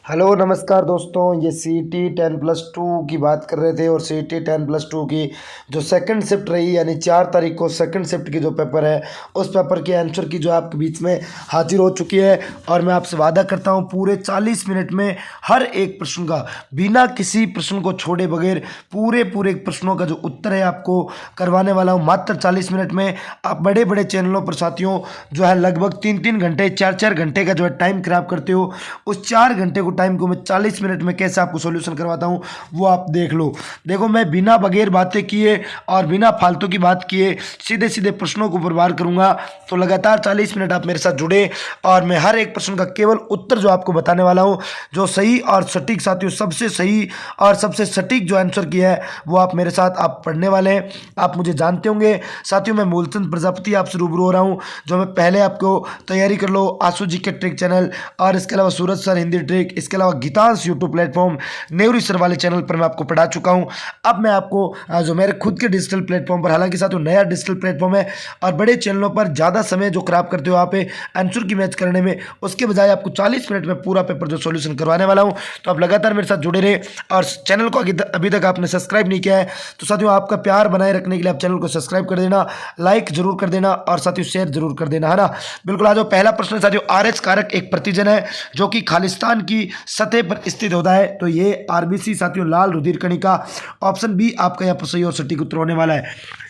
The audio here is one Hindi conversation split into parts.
हेलो नमस्कार दोस्तों, ये सी टी 10+2 की बात कर रहे थे और सी टी 10+2 की जो सेकंड शिफ्ट रही यानी 4 तारीख को सेकंड शिफ्ट की जो पेपर है उस पेपर के आंसर की जो आपके बीच में हाजिर हो चुकी है। और मैं आपसे वादा करता हूँ पूरे 40 मिनट में हर एक प्रश्न का बिना किसी प्रश्न को छोड़े बगैर पूरे प्रश्नों का जो उत्तर है आपको करवाने वाला हूँ मात्र 40 मिनट में। आप बड़े बड़े चैनलों पर साथियों जो है लगभग 3-3 घंटे 4-4 घंटे का जो है टाइम खराब करते हो, उस 4 घंटे को टाइम को मैं 40 मिनट में कैसे आपको सॉल्यूशन करवाता हूं वो आप देख लो। देखो, मैं बिना बगैर बातें किए और बिना फालतू की बात किए सीधे सीधे प्रश्नों को बर्बाद करूंगा। तो लगातार 40 मिनट आप मेरे साथ जुड़े और मैं हर एक प्रश्न का केवल उत्तर जो आपको बताने वाला हूं, जो सही और सटीक साथियों सबसे सही और सबसे सटीक जो आंसर किया है वो आप मेरे साथ आप पढ़ने वाले हैं। आप मुझे जानते होंगे साथियों, मैं मूलचंद प्रजापति आपसे रूबरू हो रहा हूँ, जो मैं पहले आपको तैयारी कर लो आशु जी के ट्रिक चैनल और इसके अलावा सूरज सर हिंदी ट्रिक, इसके अलावा Geetansh YouTube platform, Nehru sir वाले चैनल पर मैं आपको पढ़ा चुका हूं। अब मैं आपको जो मेरे खुद के डिजिटल प्लेटफॉर्म पर, हालांकि साथियों नया डिजिटल प्लेटफॉर्म है और बड़े चैनलों पर ज़्यादा समय जो खराब करते हो आप आंसर की मैच करने में, उसके बजाय आपको 40 मिनट में पूरा पेपर जो सॉल्यूशन करवाने वाला हूं। तो आप लगातार मेरे साथ जुड़े रहे और चैनल को अभी तक आपने सब्सक्राइब नहीं किया है तो साथियों आपका प्यार बनाए रखने के लिए आप चैनल को सब्सक्राइब कर देना, लाइक जरूर कर देना और साथियों शेयर जरूर कर देना, है ना। बिल्कुल, आज पहला प्रश्न साथियों, RH कारक एक प्रतिजन है जो कि खालिस्तान की सतह पर स्थित होता है। तो ये RBC साथियों लाल रुधिर कणिका, ऑप्शन बी आपका यहाँ पर सही और सटीक उत्तर होने वाला है।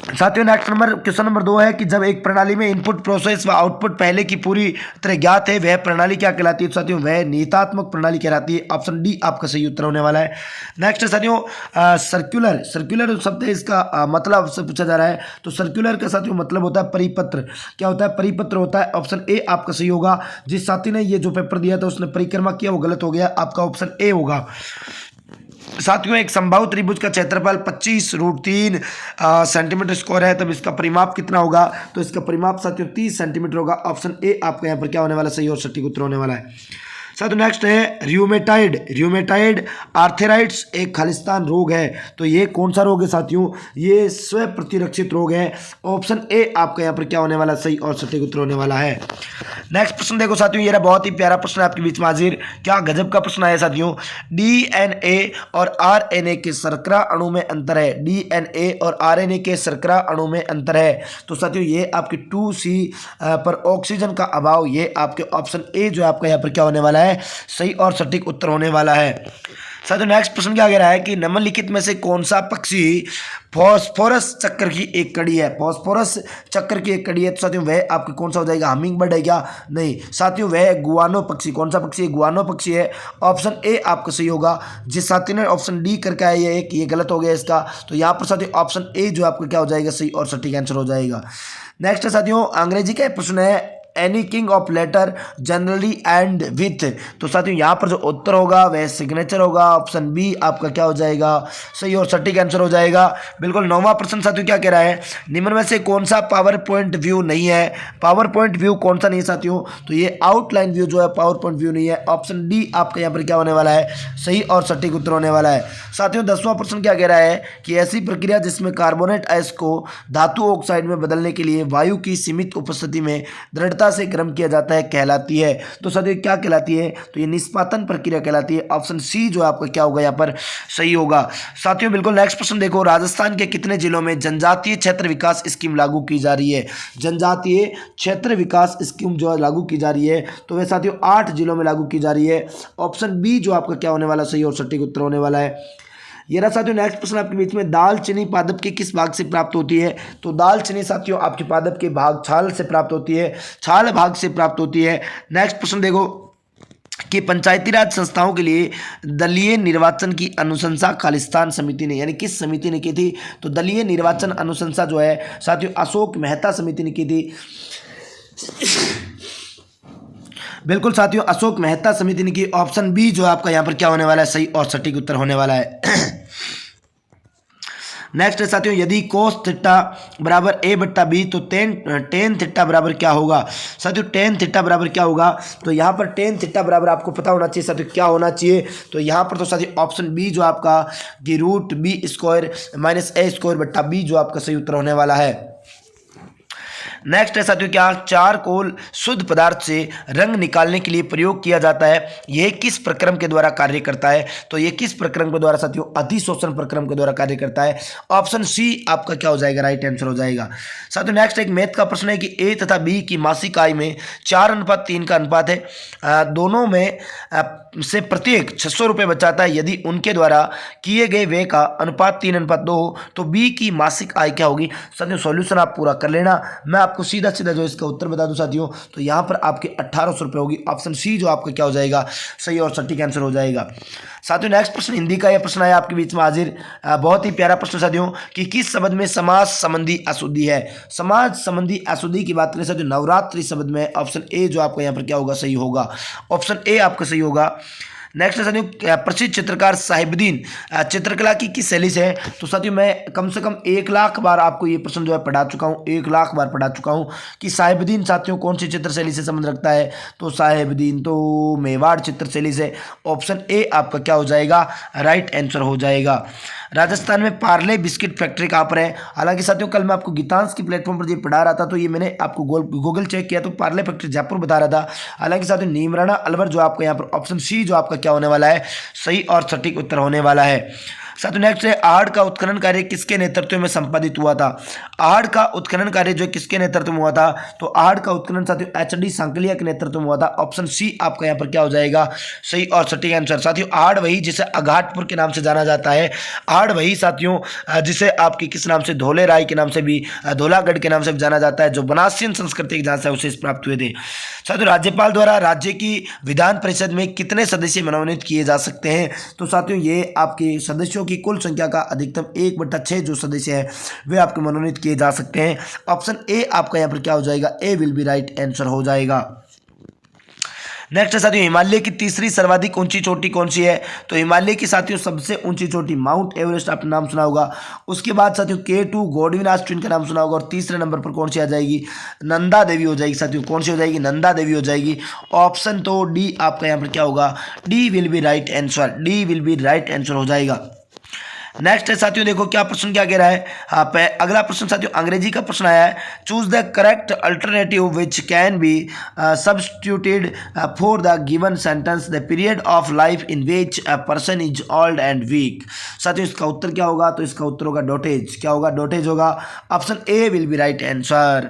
साथियों नेक्स्ट क्वेश्चन नंबर 2 है कि जब एक प्रणाली में इनपुट प्रोसेस व आउटपुट पहले की पूरी तरह ज्ञात है वह प्रणाली क्या कहलाती है? तो साथियों वह नियतात्मक प्रणाली कहलाती है। ऑप्शन डी आपका सही उत्तर होने वाला है। नेक्स्ट है साथियों सर्कुलर शब्द है, इसका मतलब से पूछा जा रहा है। तो सर्कुलर का साथियों मतलब होता है परिपत्र। क्या होता है? परिपत्र होता है। ऑप्शन ए आपका सही होगा। जिस साथी ने ये जो पेपर दिया था उसने परिक्रमा किया, वो गलत हो गया, आपका ऑप्शन ए होगा। साथियों एक संभाव त्रिभुज का क्षेत्रफल 25√3 सेंटीमीटर स्क्वायर है, तब इसका परिमाप कितना होगा? तो इसका परिमाप साथियों 30 सेंटीमीटर होगा। ऑप्शन ए आपका यहाँ पर क्या होने वाला सही और सटीक उत्तर होने वाला है। साथियों नेक्स्ट है र्यूमेटाइड आर्थराइटिस एक खालिस्तान रोग है। तो ये कौन सा रोग है साथियों? ये स्व प्रतिरक्षित रोग है। ऑप्शन ए आपका यहाँ पर क्या होने वाला सही और सटीक उत्तर होने वाला है। नेक्स्ट प्रश्न देखो साथियों, ये बहुत ही प्यारा प्रश्न है आपके बीच में हाजिर। क्या गजब का प्रश्न है साथियों। DNA और RNA के शर्करा अणु में अंतर है। DNA और RNA के शर्करा अणु में अंतर है। तो साथियों ये आपके 2C पर ऑक्सीजन का अभाव, ये आपके ऑप्शन ए जो आपका यहाँ पर क्या होने वाला है सही और सटीक उत्तर होने वाला है। साथियों नेक्स्ट प्रश्न क्या कह रहा है कि निम्नलिखित में से कौन सा पक्षी फॉस्फोरस चक्कर की एक कड़ी है? फॉस्फोरस चक्कर की एक कड़ी है। तो साथियों वह आपके कौन सा हो जाएगा? हमिंग बर्ड है क्या? नहीं साथियों, वह गुआनो पक्षी। कौन सा पक्षी है? गुआनो पक्षी है। ऑप्शन ए आपका सही होगा। जिस साथी ने ऑप्शन डी करके आया है ये गलत हो गया इसका। तो यहाँ पर साथियों ऑप्शन ए जो आपका क्या हो जाएगा सही और सटीक आंसर हो जाएगा। नेक्स्ट है साथियों अंग्रेजी का प्रश्न है any king of letter generally end with. तो साथियों यहाँ पर जो उत्तर होगा वह सिग्नेचर होगा। ऑप्शन बी आपका क्या हो जाएगा सही और सटीक आंसर हो जाएगा। बिल्कुल। 9वां प्रश्न साथियों क्या कह रहा है, निम्न में से कौन सा पावर पॉइंट व्यू नहीं है? पावर पॉइंट व्यू कौन सा नहीं है साथियों? तो ये आउटलाइन व्यू जो है पावर पॉइंट व्यू नहीं है। ऑप्शन डी आपका यहाँ पर क्या होने वाला है सही और सटीक उत्तर होने वाला है। साथियों 10वां प्रश्न क्या कह रहा है कि ऐसी प्रक्रिया जिसमें कार्बोनेट आयस को धातु ऑक्साइड में बदलने के लिए वायु की सीमित उपस्थिति में दृढ़ता से गर्म किया जाता है कहलाती है। तो साथियों क्या कहलाती है? तो ये निष्पादन प्रक्रिया कहलाती है। ऑप्शन सी जो आपका क्या होगा यहाँ पर सही होगा। साथियों बिल्कुल। नेक्स्ट प्रश्न देखो, राजस्थान के कितने जिलों में जनजातीय क्षेत्र विकास स्कीम लागू की जा रही है? जनजातीय क्षेत्र विकास स्कीम जो है लागू की जा रही है, तो वह साथियों 8 जिलों में लागू की जा रही है। ऑप्शन बी जो आपका क्या होने वाला सही और सटीक उत्तर होने वाला है। ये रहा साथियों नेक्स्ट प्रश्न आपके बीच में, दालचीनी पादप के किस भाग से प्राप्त होती है? तो दालचीनी साथियों आपके पादप के भाग छाल से प्राप्त होती है, छाल भाग से प्राप्त होती है। नेक्स्ट प्रश्न देखो कि पंचायती राज संस्थाओं के लिए दलीय निर्वाचन की अनुशंसा खालिस्तान समिति ने यानी किस समिति ने की थी? तो दलीय निर्वाचन अनुशंसा जो है साथियों अशोक मेहता समिति ने की थी। बिल्कुल साथियों अशोक मेहता समिति ने की। ऑप्शन बी जो आपका यहाँ पर क्या होने वाला है सही और सटीक उत्तर होने वाला है। नेक्स्ट है साथियों, यदि कोस थीटा बराबर a/b तो टेन थीटा बराबर क्या होगा? साथियों टेन थीटा बराबर क्या होगा? तो यहाँ पर टेन थीटा बराबर आपको पता होना चाहिए साथियों क्या होना चाहिए। तो यहाँ पर तो साथियों ऑप्शन बी जो आपका कि √b² - a² / b जो आपका सही उत्तर होने वाला है। नेक्स्ट है साथियों क्या, चारकोल शुद्ध पदार्थ से रंग निकालने के लिए प्रयोग किया जाता है, यह किस प्रक्रम के द्वारा कार्य करता है, तो यह किस प्रक्रम के द्वारा साथियों, अधिशोषण प्रक्रम के द्वारा कार्य करता है। ऑप्शन सी आपका क्या हो जाएगा, राइट आंसर हो जाएगा। साथियों नेक्स्ट एक मैथ का प्रश्न है कि ए तथा बी की मासिक आय में 4:3 का अनुपात है, दोनों में से प्रत्येक 600 रुपये बचाता है, यदि उनके द्वारा किए गए व्यय का अनुपात 3:2 हो तो बी की मासिक आय क्या होगी। साथियों सॉल्यूशन आप पूरा कर लेना, मैं आपको सीधा सीधा जो इसका उत्तर बता दूं साथियों, तो यहाँ पर आपके 1800 रुपये होगी। ऑप्शन सी जो आपका क्या हो जाएगा, सही और सटीक आंसर हो जाएगा। साथियों नेक्स्ट प्रश्न हिंदी का यह प्रश्न है आपके बीच में हाजिर, बहुत ही प्यारा प्रश्न साथियों कि किस शब्द में समाज संबंधी अशुद्धि है। समाज संबंधी अशुद्धि की बात करें साथियों, नवरात्रि शब्द में ऑप्शन ए जो आपका यहाँ पर क्या होगा, सही होगा। ऑप्शन ए आपका सही होगा। नेक्स्ट है साथियों प्रसिद्ध चित्रकार साहिबुद्दीन चित्रकला की किस शैली से है, तो साथियों मैं कम से कम 1 लाख बार आपको ये प्रश्न जो है पढ़ा चुका हूँ, 1 लाख बार पढ़ा चुका हूँ कि साहिबुद्दीन साथियों कौन सी चित्र शैली से संबंध रखता है, तो साहिबुद्दीन तो मेवाड़ चित्र शैली से। ऑप्शन ए आपका क्या हो जाएगा, राइट आंसर हो जाएगा। राजस्थान में पार्ले बिस्किट फैक्ट्री कहाँ पर है, हालांकि साथियों कल मैं आपको गीतांश की प्लेटफॉर्म पर ये पढ़ा रहा था, तो ये मैंने आपको गूगल चेक किया तो पार्ले फैक्ट्री जयपुर बता रहा था। हालांकि साथियों नीमराना अलवर जो आपका यहाँ पर ऑप्शन सी जो आपका क्या होने वाला है, सही और सटीक उत्तर होने वाला है। साथियों नेक्स्ट है आहड़ का उत्खनन कार्य किसके नेतृत्व में संपादित हुआ था। आहड़ का उत्खनन कार्य जो किसके नेतृत्व में हुआ था, तो आहड़ का उत्खनन साथियों एच.डी. सांकलिया के नेतृत्व में हुआ था। ऑप्शन सी आपका यहाँ पर क्या हो जाएगा, सही और सटीक आंसर। साथियों आहड़ वही जिसे अघाटपुर के नाम से जाना जाता है, आहड़ वही साथियों जिसे आपकी किस नाम से, धोले राय के नाम से भी, धोलागढ़ के नाम से भी जाना जाता है, जो बनासियन संस्कृति जहाँ से अवशेष प्राप्त हुए थे। साथियों राज्यपाल द्वारा राज्य की विधान परिषद में कितने सदस्य मनोनीत किए जा सकते हैं, तो साथियों ये आपके सदस्यों की कुल संख्या का अधिकतम 1/6 जो सदस्य है वे आपके मनोनीत किए जा सकते हैं। ऑप्शन ए आपका यहाँ पर क्या हो जाएगा, ए विल बी राइट आंसर हो जाएगा। नेक्स्ट है साथियों हिमालय की तीसरी सर्वाधिक ऊंची चोटी कौन सी है, तो हिमालय की साथियों सबसे ऊंची चोटी माउंट एवरेस्ट आपने नाम सुना होगा। उसके बाद साथियों K2 गॉडविन ऑस्टिन का नाम सुना होगा, और तीसरे नंबर पर कौन सी आ जाएगी, नंदा देवी हो जाएगी साथियों। कौन सी हो जाएगी, नंदा देवी हो जाएगी। ऑप्शन तो डी आपका यहाँ पर क्या होगा, D will be right answer, D will be right answer हो जाएगा। नेक्स्ट है साथियों देखो क्या प्रश्न क्या कह रहा है, अगला प्रश्न साथियों अंग्रेजी का प्रश्न आया है, choose the correct alternative which can be substituted for the given sentence the period of life in which a person is old and weak. साथियों इसका उत्तर क्या होगा, तो इसका उत्तर होगा डोटेज। क्या होगा, डोटेज होगा। Option A will be right answer.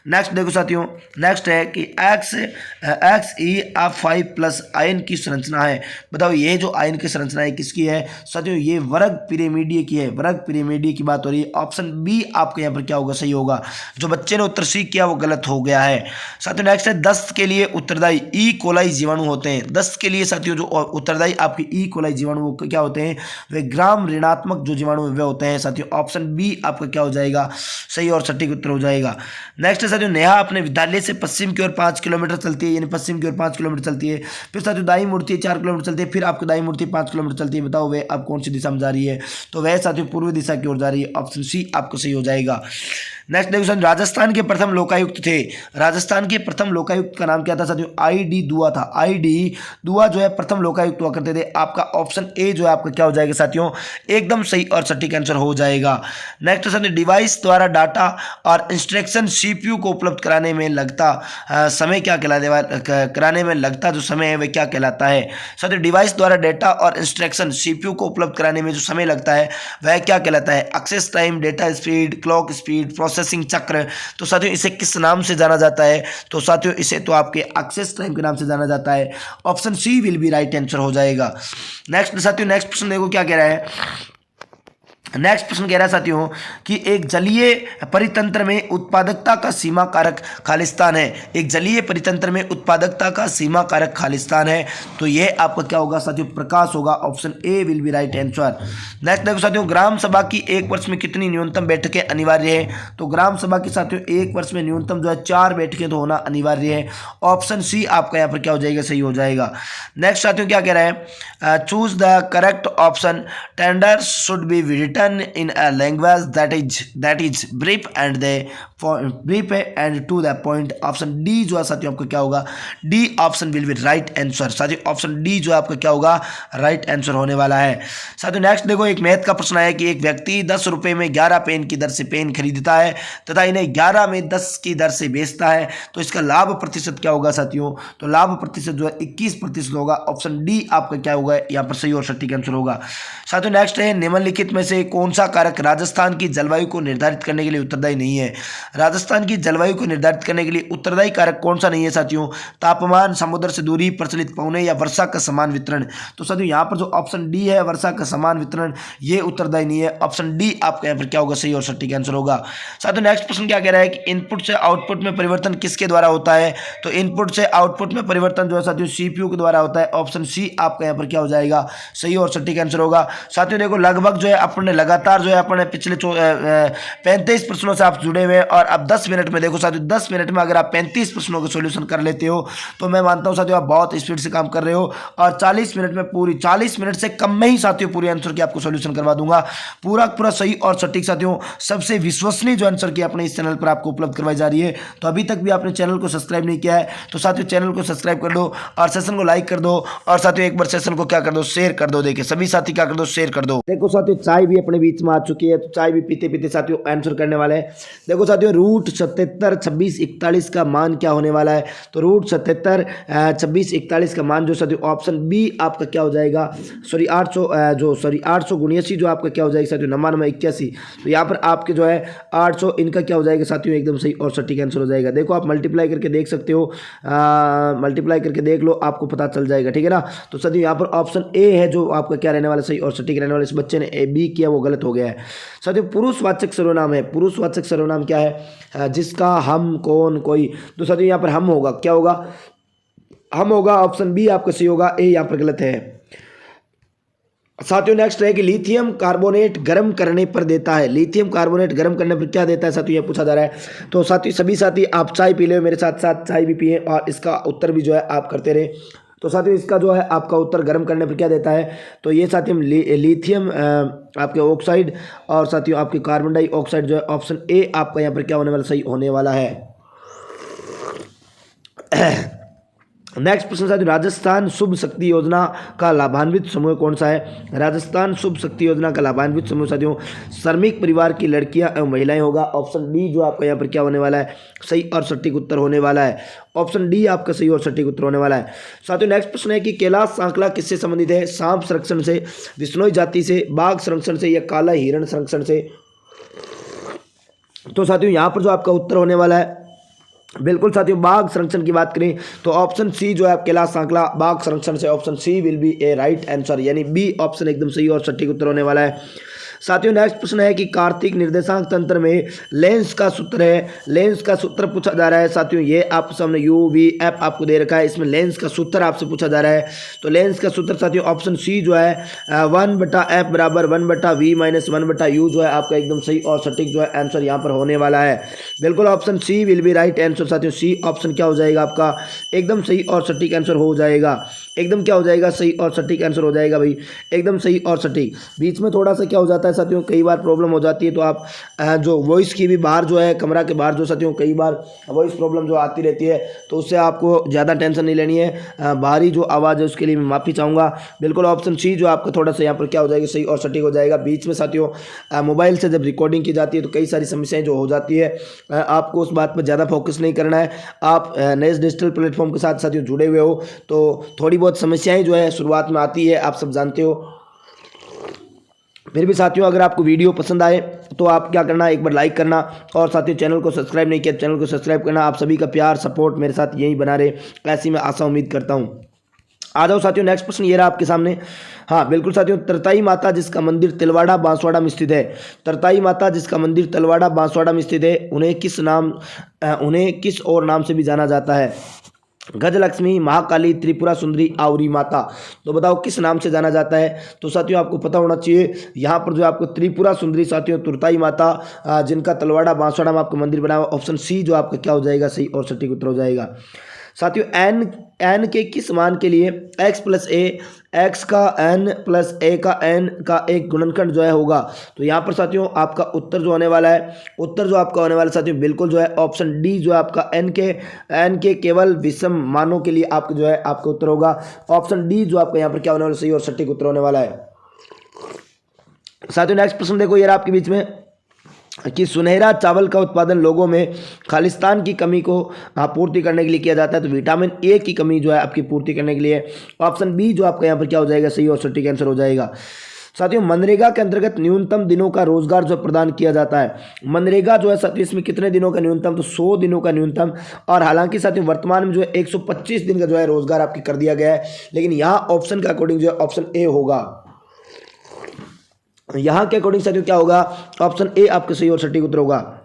Next देखो साथियों नेक्स्ट है कि Xe5+ आयन की संरचना है, बताओ ये जो आयन की संरचना है किसकी है, साथियों ये वर्ग पिरामिडीय की है, वर्ग पिरामिडीय की बात हो रही है। ऑप्शन बी आपके यहाँ पर क्या होगा, सही होगा। जो बच्चे ने उत्तर सी किया वो गलत हो गया है। साथियों नेक्स्ट है दस्त के लिए उत्तरदायी ई कोलाई जीवाणु होते हैं। दस्त के लिए साथियों जो उत्तरदायी आपके ई कोलाई जीवाणु क्या होते हैं, वे ग्राम ऋणात्मक जो जीवाणु वे होते हैं साथियों। ऑप्शन बी आपका क्या हो जाएगा, सही और सटीक उत्तर हो जाएगा। नेक्स्ट साथियों नेहा अपने विद्यालय से पश्चिम की ओर 5 किलोमीटर चलती है, यानी पश्चिम की ओर 5 किलोमीटर चलती है। फिर साथियों दाई मुड़ती है 4 किलोमीटर चलती है, फिर आपकी दाई मुड़ती 5 किलोमीटर चलती है। बताओ वे अब कौन सी दिशा में जा रही है, तो वह साथियों पूर्वी दिशा की ओर जा रही है। ऑप्शन सी आपको सही हो जाएगा। नेक्स्ट देखो साथियों राजस्थान के प्रथम लोकायुक्त थे, राजस्थान के प्रथम लोकायुक्त का नाम क्या था साथियों, आई.डी. दुआ था। आई.डी. दुआ जो है प्रथम लोकायुक्त हुआ करते थे। आपका ऑप्शन ए जो है आपका क्या हो जाएगा साथियों, एकदम सही और सटीक आंसर हो जाएगा। नेक्स्ट साथियों डिवाइस द्वारा डाटा और इंस्ट्रक्शन सीपीयू को उपलब्ध कराने में लगता समय क्या कराने में लगता जो समय है वह क्या कहलाता है। साथियों डिवाइस द्वारा डेटा और इंस्ट्रक्शन सीपीयू को उपलब्ध कराने में जो समय लगता है वह क्या कहलाता है, access time, data speed, clock speed, processing चक्र। तो साथियों इसे किस नाम से जाना जाता है, तो साथियों इसे तो आपके एक्सेस टाइम के नाम से जाना जाता है। Option C will be right answer हो जाएगा। नेक्स्ट साथियों नेक्स्ट प्रश्न देखो क्या कह रहा है। नेक्स्ट प्रश्न कह रहा है साथियों कि एक जलीय परितंत्र में उत्पादकता का सीमा कारक खालिस्तान है। एक जलीय परितंत्र में उत्पादकता का सीमा कारक खालिस्तान है, तो यह आपका क्या होगा साथियों, प्रकाश होगा। Option A will be right answer. Next देखो साथियों ग्राम सभा की एक वर्ष में कितनी न्यूनतम बैठकें अनिवार्य है, तो ग्राम सभा की साथियों एक वर्ष में न्यूनतम जो है 4 बैठकें तो होना अनिवार्य है। ऑप्शन सी आपका यहाँ पर क्या हो जाएगा, सही हो जाएगा। नेक्स्ट साथियों क्या कह रहा है, choose the correct option, tender should be visited written in a language that is brief and to the point. Option D जो है साथियों आपका क्या होगा, D option will be right answer. साथियों ऑप्शन डी जो है आपका क्या होगा, राइट आंसर होने वाला है। साथियों नेक्स्ट देखो, एक मैथ का प्रश्न है कि एक व्यक्ति 10 रुपए में 11 पेन की दर से पेन खरीदता है तथा इन्हें 11 में 10 की दर से बेचता है, तो इसका लाभ प्रतिशत क्या होगा साथियों, तो लाभ प्रतिशत जो है 21% होगा। ऑप्शन डी आपका क्या होगा यहाँ पर सही और सटीक आंसर होगा। साथियों नेक्स्ट है, निम्नलिखित में से कौन सा कारक राजस्थान की जलवायु को निर्धारित करने के लिए उत्तरदायी नहीं है। राजस्थान की जलवायु को निर्धारित करने के लिए उत्तरदायी कारक कौन सा नहीं है साथियों, तापमान, समुद्र से दूरी, प्रचलित पवने या वर्षा का समान वितरण। तो साथियों यहाँ पर जो ऑप्शन डी है वर्षा का समान वितरण, ये उत्तरदायी नहीं है। ऑप्शन डी आपका यहाँ पर क्या होगा, सही और सटीक आंसर होगा। साथियों नेक्स्ट प्रश्न क्या कह रहा है कि इनपुट से आउटपुट में परिवर्तन किसके द्वारा होता है, तो इनपुट से आउटपुट में परिवर्तन जो है साथियों सीपीयू के द्वारा होता है। ऑप्शन सी आपका यहाँ पर क्या हो जाएगा, सही और सटीक आंसर होगा। साथियों देखो लगभग जो है अपने लगातार जो है अपने पिछले 35 प्रश्नों से आप जुड़े हुए हैं और अब 10 मिनट में देखो साथियों 10 मिनट में अगर आप 35 प्रश्नों का सॉल्यूशन कर लेते हो तो मैं मानता हूं साथियों आप बहुत स्पीड से काम कर रहे हो। और 40 मिनट में पूरी 40 मिनट से कम में ही साथियों पूरी आंसर की आपको सॉल्यूशन करवा दूंगा, पूरा पूरा सही और सटीक। साथियों सबसे विश्वसनीय जो आंसर की अपने इस चैनल पर आपको उपलब्ध करवाई जा रही है। तो अभी तक भी आपने चैनल को सब्सक्राइब नहीं किया है तो साथियों चैनल को सब्सक्राइब कर दो और सेशन को लाइक कर दो और साथियों एक बार सेशन को क्या कर दो, शेयर कर दो। देखिए सभी साथी क्या कर दो, शेयर कर दो। देखो साथियों चाय भी अपने बीच में आ चुकी है तो चाय भी पीते पीते साथियों आंसर करने वाले हैं। देखो साथियों रूट 77 26 41 का मान क्या होने वाला है, तो रूट 77 26 41 का मान जो साथियों ऑप्शन बी आपका क्या हो जाएगा, सॉरी 800 जो आपका क्या हो जाएगा साथियों 9981। तो यहाँ पर आपके जो है 800 इनका क्या हो जाएगा साथियों, एकदम सही और सटीक आंसर हो जाएगा। देखो आप मल्टीप्लाई करके देख सकते हो, मल्टीप्लाई करके देख लो आपको पता चल जाएगा, ठीक है ना। तो साथियों यहाँ पर ऑप्शन ए है जो आपका क्या रहने वाला सही और सटीक रहने वाला। इस बच्चे ने ए बी किया वो गलत हो गया है। साथियों पुरुषवाचक सर्वनाम है, पुरुषवाचक सर्वनाम क्या है, जिसका हम, कौन, कोई। तो साथियों यहाँ पर हम होगा, क्या होगा, हम होगा। ऑप्शन बी आपका सही होगा, ए यहाँ पर गलत है। साथियों नेक्स्ट है कि लिथियम कार्बोनेट गर्म करने पर देता है, लिथियम कार्बोनेट गर्म करने पर क्या देता है साथियों, ये पूछा जा रहा है। तो साथियों सभी साथी आप चाय पी ले, मेरे साथ साथ चाय भी पिए और इसका उत्तर भी जो है आप करते रहे। तो साथियों इसका जो है आपका उत्तर गर्म करने पर क्या देता है, तो ये साथियों लिथियम आपके ऑक्साइड और साथियों आपके कार्बन डाइऑक्साइड जो है ऑप्शन ए आपका यहाँ पर क्या होने वाला, सही होने वाला है। नेक्स्ट प्रश्न साथियों, राजस्थान शुभ शक्ति योजना का लाभान्वित समूह कौन सा है। राजस्थान शुभ शक्ति योजना का लाभान्वित समूह साथियों श्रमिक परिवार की लड़कियां एवं महिलाएं होगा। ऑप्शन डी जो आपका यहाँ पर क्या होने वाला है, सही और सटीक उत्तर होने वाला है। ऑप्शन डी आपका सही और सटीक उत्तर होने वाला है। साथियों नेक्स्ट प्रश्न है कि कैलाश सांकला किससे संबंधित है, सांप संरक्षण से, विश्नोई जाति से, बाघ संरक्षण से या काला हिरण संरक्षण से। तो साथियों यहाँ पर जो आपका उत्तर होने वाला है, बिल्कुल साथियों बाघ संरक्षण की बात करें तो ऑप्शन सी जो है कैलाश सांकला बाघ संरक्षण से, option C will be a right answer, यानी बी ऑप्शन एकदम सही और सटीक उत्तर होने वाला है। साथियों नेक्स्ट प्रश्न है कि कार्तिक निर्देशांक तंत्र में लेंस का सूत्र है, लेंस का सूत्र पूछा जा रहा है। साथियों ये आपके सामने यू वी एफ आपको दे रखा है, इसमें लेंस का सूत्र आपसे पूछा जा रहा है। तो लेंस का सूत्र साथियों ऑप्शन सी जो है 1/f बराबर 1/v माइनस 1/u जो है आपका एकदम सही और सटीक जो है आंसर यहाँ पर होने वाला है। बिल्कुल option C will be right answer. साथियों सी ऑप्शन क्या हो जाएगा आपका, एकदम सही और सटीक आंसर हो जाएगा, एकदम क्या हो जाएगा, सही और सटीक आंसर हो जाएगा भाई, एकदम सही और सटीक। बीच में थोड़ा सा क्या हो जाता है साथियों, कई बार प्रॉब्लम हो जाती है तो आप जो वॉइस की भी बाहर जो है कमरा के बाहर जो साथियों कई बार वॉइस प्रॉब्लम जो आती रहती है तो उससे आपको ज़्यादा टेंशन नहीं लेनी है। बाहरी जो आवाज़ है उसके लिए मैं माफ़ी चाहूँगा। बिल्कुल ऑप्शन सी जो आपका थोड़ा सा यहाँ पर क्या हो जाएगा, सही और सटीक हो जाएगा। बीच में साथियों मोबाइल से जब रिकॉर्डिंग की जाती है तो कई सारी समस्याएँ जो हो जाती है, आपको उस बात पर ज़्यादा फोकस नहीं करना है। आप नए डिजिटल प्लेटफॉर्म के साथ साथियों जुड़े हुए हो तो थोड़ी बहुत समस्याएं जो है शुरुआत में आती है, आप सब जानते हो। फिर भी साथियों अगर आपको वीडियो पसंद आए तो आप क्या करना, एक बार लाइक करना और साथियों चैनल को सब्सक्राइब नहीं किया चैनल को सब्सक्राइब करना। आप सभी का प्यार सपोर्ट मेरे साथ यही बना रहे, ऐसी मैं आशा उम्मीद करता हूँ। आ जाओ साथियों नेक्स्ट प्रश्न ये रहा आपके सामने। हाँ बिल्कुल साथियों, तरताई माता जिसका मंदिर तिलवाड़ा बांसवाड़ा में स्थित है, तरताई माता जिसका मंदिर तिलवाड़ा बांसवाड़ा में स्थित है, उन्हें किस और नाम से भी जाना जाता है। गजलक्ष्मी, महाकाली, त्रिपुरा सुंदरी, आउरी माता। तो बताओ किस नाम से जाना जाता है। तो साथियों आपको पता होना चाहिए यहाँ पर जो आपको त्रिपुरा सुंदरी साथियों तुरताई माता जिनका तलवाड़ा बांसवाड़ा में आपका मंदिर बना हुआ, ऑप्शन सी जो आपका क्या हो जाएगा, सही और सटीक उत्तर हो जाएगा। साथियों एन के किस मान के लिए x प्लस ए एक्स का n प्लस ए का n का एक गुणनखंड जो है होगा। तो यहाँ पर साथियों आपका उत्तर जो होने वाला है, उत्तर जो आपका होने वाला है साथियों बिल्कुल जो है ऑप्शन डी जो है आपका n के केवल विषम मानों के लिए आपका जो है आपका उत्तर होगा। ऑप्शन डी जो आपका यहाँ पर क्या होने वाला, सही और सटीक उत्तर होने वाला है। साथियों नेक्स्ट प्रश्न देखो, ये आपके बीच में कि सुनहरा चावल का उत्पादन लोगों में खालिस्तान की कमी को पूर्ति करने के लिए किया जाता है। तो विटामिन ए की कमी जो है आपकी पूर्ति करने के लिए। ऑप्शन बी जो आपका यहाँ पर क्या हो जाएगा, सही और सटीक आंसर हो जाएगा। साथियों मनरेगा के अंतर्गत न्यूनतम दिनों का रोजगार जो प्रदान किया जाता है, मनरेगा जो है साथियों इसमें कितने दिनों का न्यूनतम, तो 100 दिनों का न्यूनतम। और हालांकि साथियों वर्तमान में जो है 125 दिन का जो है रोजगार आपकी कर दिया गया है, लेकिन यहाँ ऑप्शन के अकॉर्डिंग जो है ऑप्शन ए होगा। यहाँ के अकॉर्डिंग साथियों क्या होगा, ऑप्शन ए आपका सही और सटीक उत्तर होगा।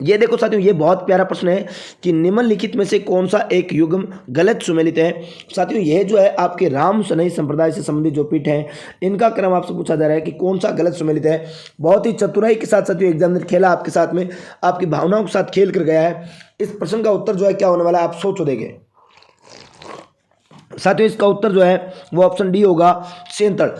ये देखो साथियों, ये बहुत प्यारा प्रश्न है कि निम्नलिखित में से कौन सा एक युग्म गलत सुमेलित है। साथियों ये जो है आपके राम सनई संप्रदाय से संबंधित जो पीठ है, इनका क्रम आपसे पूछा जा रहा है कि कौन सा गलत सुमेलित है। बहुत ही चतुराई के साथ साथियों एग्जामिनर खेला आपके साथ में, आपकी भावनाओं के साथ खेल कर गया है। इस प्रश्न का उत्तर जो है क्या होने वाला है, आप सोचो देंगे। साथियों इसका उत्तर जो है वो ऑप्शन डी होगा, सेंतड़।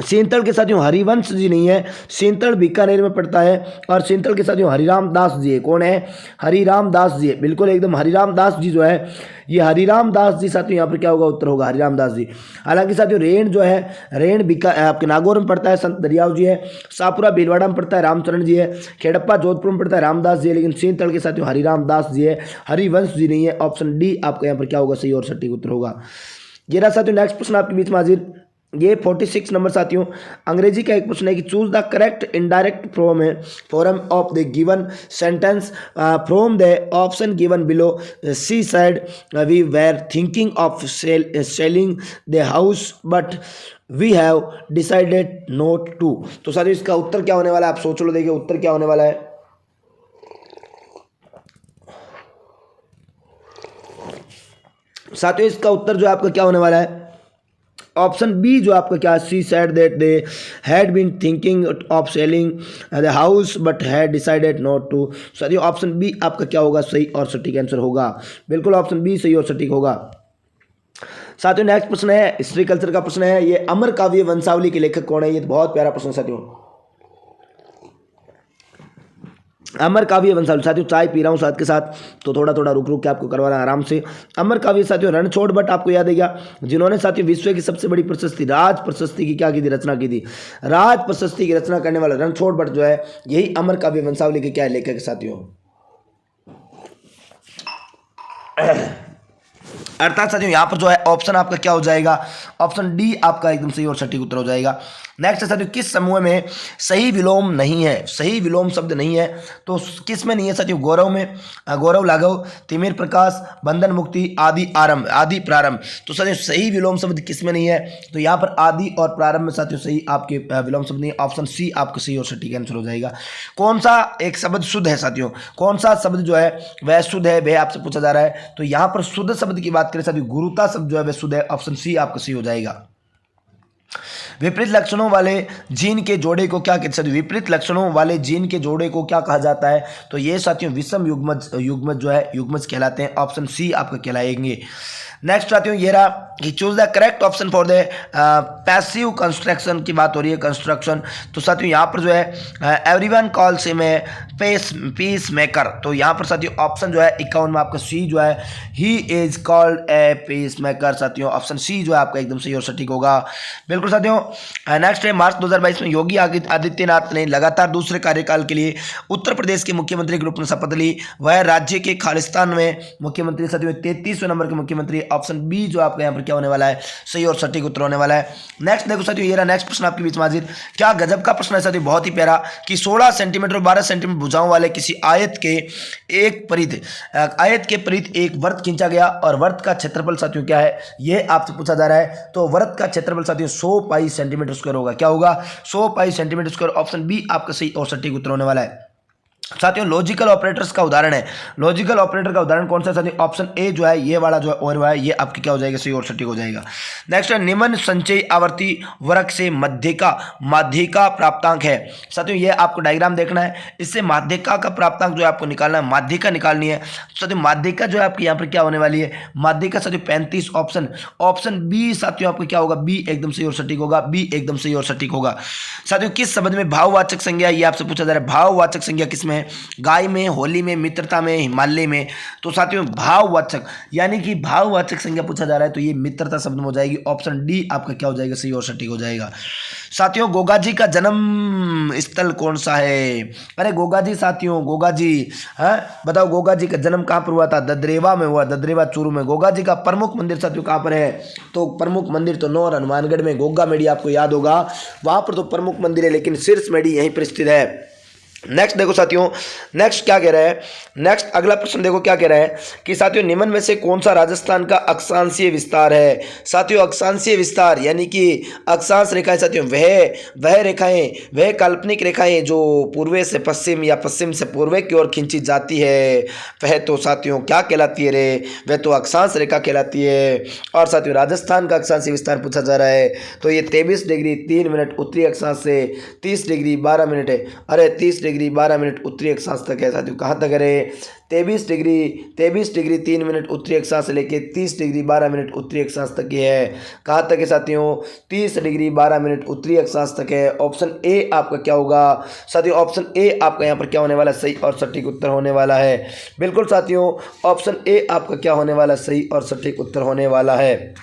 सेंतड़ के साथियों हरिवंश जी नहीं है, सेंतड़ बीकानेर में पड़ता है। और सेंतड़ के साथियों हरिराम दास जी है। कौन है, हरिराम दास जी है, बिल्कुल एकदम हरिराम दास जी जो है, ये हरिराम दास जी साथियों यहाँ पर क्या होगा, उत्तर होगा हरिराम दास जी। हालांकि साथियों रेण जो है, रेण बीका आपके नागौर में पड़ता है, संत दरियाव जी है। सापुरा भीलवाड़ा में पड़ता है, रामचरण जी है। खेड़प्पा जोधपुर में पड़ता है, रामदास जी है। लेकिन सेंतड़ के साथियों हरिराम दास जी है, हरिवंश जी नहीं है। ऑप्शन डी आपका यहाँ पर क्या होगा, सही और सटीक उत्तर होगा। ये रहा साथियों नेक्स्ट प्रश्न आपके बीच में हाजिर, ये 46 नंबर साथियों अंग्रेजी का एक प्रश्न है कि choose the correct indirect form of the given sentence from the option given below. She said we were thinking of selling the house but we have decided not to. तो साथियों इसका उत्तर क्या होने वाला है, आप सोच लो, देखिए उत्तर क्या होने वाला है। साथियों इसका उत्तर जो आपका क्या होने वाला है, ऑप्शन बी जो आपका क्या, she said that they had been thinking of selling the house but had decided not to. साथियों ऑप्शन बी आपका क्या होगा, सही और सटीक आंसर होगा। बिल्कुल ऑप्शन बी सही और सटीक होगा। साथियों नेक्स्ट प्रश्न है हिस्ट्री कल्चर का प्रश्न है, ये अमर काव्य वंशावली के लेखक कौन है। ये बहुत प्यारा प्रश्न साथियों, अमर काव्य वंशावली। साथियों चाय पी रहा हूँ साथ के साथ, तो थोड़ा थोड़ा रुक रुक के आपको करवा रहा है आराम से। अमर काव्य साथियों रणछोड़ भट्ट आपको याद है क्या, जिन्होंने साथियों विश्व की सबसे बड़ी प्रशस्ति राज प्रशस्ति की क्या की थी, रचना की थी। राज प्रशस्ति की रचना करने वाला रणछोड़ भट्ट जो है, यही अमर काव्य वंशावली के क्या है, लेखक साथियों। अर्थात साथियों यहाँ पर जो है ऑप्शन आपका क्या हो जाएगा, ऑप्शन डी आपका एकदम सही और सटीक उत्तर हो जाएगा। नेक्स्ट है साथियों किस समूह में सही विलोम नहीं है, सही विलोम शब्द नहीं है। तो किस में नहीं है साथियों, गौरव में, गौरव लाघव, तिमिर प्रकाश, बंधन मुक्ति, आदि आरंभ, आदि प्रारंभ। तो साथियों सही विलोम शब्द किस में नहीं है, तो यहाँ पर आदि और प्रारंभ में साथियों सही आपके विलोम शब्द नहीं है। ऑप्शन सी आपका सही और सटीक आंसर हो जाएगा। कौन सा एक शब्द शुद्ध है साथियों, कौन सा शब्द जो है वह शुद्ध है, वह आपसे पूछा जा रहा है। तो यहाँ पर शुद्ध शब्द की बात करें साथियों, गुरुता शब्द जो है वह शुद्ध है। ऑप्शन सी आपका सही हो जाएगा। विपरीत लक्षणों वाले जीन के जोड़े को क्या कहते हैं, विपरीत लक्षणों वाले जीन के जोड़े को क्या कहा जाता है। तो ये साथियों विषम युग्मज जो है युग्मज कहलाते हैं। ऑप्शन सी आपका कहलाएंगे। नेक्स्ट साथियों ये रहा कि choose the correct option for the passive construction की बात हो रही है, कंस्ट्रक्शन। तो साथियों यहाँ पर जो है everyone calls him a peace maker. तो यहाँ पर साथियों ऑप्शन जो है 51 में आपका सी जो है he is called a peace maker. साथियों ऑप्शन सी जो है आपका एकदम सही और सटीक होगा। बिल्कुल साथियों नेक्स्ट है मार्च 2022 में योगी आदित्यनाथ ने लगातार दूसरे कार्यकाल के लिए उत्तर प्रदेश के मुख्यमंत्री के रूप में शपथ ली। वह राज्य के खालिस्तान में मुख्यमंत्री साथियों 33वें नंबर के मुख्यमंत्री। ऑप्शन बी जो आपका यहाँ पर क्या होने वाला है, सही और सटीक उत्तर होने वाला है। नेक्स्ट देखो साथियों ये रहा नेक्स्ट प्रश्न आपके बीच में हाजिर, क्या गजब का प्रश्न है साथियों, बहुत ही प्यारा कि 16 सेंटीमीटर और 12 सेंटीमीटर भुजाओं वाले किसी आयत के परिध एक वृत्त खींचा गया और वृत्त का क्षेत्रफल साथियों क्या है, ये आपसे पूछा जा रहा है। तो वृत्त का क्षेत्रफल साथियों 100 पाई सेंटीमीटर स्क्वायर होगा। क्या होगा, 100 pi centimetre square. Option B आपका सही और सटीक उत्तर होने वाला है। साथियों लॉजिकल ऑपरेटर्स का उदाहरण है, लॉजिकल ऑपरेटर का उदाहरण कौन सा है साथियों? ऑप्शन ए जो है ये वाला जो है और है ये आपकी क्या हो जाएगा? सही और सटीक हो जाएगा। नेक्स्ट है निम्न संचयी आवर्ती वर्ग से माध्यिका प्राप्तांक है। साथियों ये आपको डायग्राम देखना है, इससे माध्यिका का प्राप्तांक जो है आपको निकालना है, माध्यिका निकालनी है। साथियों माध्यिका जो है आपकी यहाँ पर क्या होने वाली है? माध्यिका साथियों 35 ऑप्शन बी साथियों आपको क्या होगा? बी एकदम सही और सटीक होगा, बी एकदम सही और सटीक होगा। साथियों किस शब्द में भाववाचक संज्ञा, ये आपसे पूछा जा रहा है, भाववाचक संज्ञा किसमें है? गाय में, होली में, मित्रता में, हिमालय में। तो साथियों भाववाचक यानी कि भाववाचक संज्ञा पूछा जा रहा है तो ये मित्रता शब्द में हो जाएगी। ऑप्शन डी आपका क्या हो जाएगा? सही और सटीक हो जाएगा। साथियों गोगा जी का जन्म स्थल कौन सा है? अरे गोगा जी साथियों, गोगा जी है, बताओ गोगा जी का जन्म कहाँ पर हुआ था? ददरेवा में हुआ, ददरेवा चूरू में। गोगा जी का प्रमुख मंदिर साथियों कहाँ पर है? तो प्रमुख मंदिर तो नौर हनुमानगढ़ में, गोगा मेडी आपको याद होगा, वहां पर तो प्रमुख मंदिर है, लेकिन शीर्ष मेडी यहीं पर स्थित है। नेक्स्ट देखो साथियों, नेक्स्ट क्या कह रहा है? नेक्स्ट अगला प्रश्न देखो क्या कह रहा है कि साथियों निम्न में से कौन सा राजस्थान का अक्षांशीय विस्तार है? साथियों अक्षांशीय विस्तार यानी कि अक्षांश रेखाएं साथियों वह रेखाएं, वह काल्पनिक रेखाएं जो पूर्व से पश्चिम या पश्चिम से पूर्व की ओर खींची जाती है, वह तो साथियों क्या कहलाती है रे? वह तो अक्षांश रेखा कहलाती है। और साथियों राजस्थान का अक्षांशीय विस्तार पूछा जा रहा है तो ये 23 डिग्री 3 मिनट उत्तरी अक्षांश से 30 डिग्री 12 मिनट है, अरे 30 डिग्री 12 मिनट उत्तरी अक्षांश तक है साथियों। कहाँ तक है? 23 डिग्री 3 मिनट उत्तरी अक्षांश से लेके 30 डिग्री 12 मिनट उत्तरी अक्षांश तक की है। कहाँ तक है साथियों? 30 डिग्री 12 मिनट उत्तरी अक्षांश तक है। ऑप्शन ए आपका क्या होगा साथियों? ऑप्शन ए आपका यहाँ पर क्या होने वाला है? सही और सटीक उत्तर होने वाला है। बिल्कुल साथियों ऑप्शन ए आपका क्या होने वाला है? सही और सटीक उत्तर होने वाला है।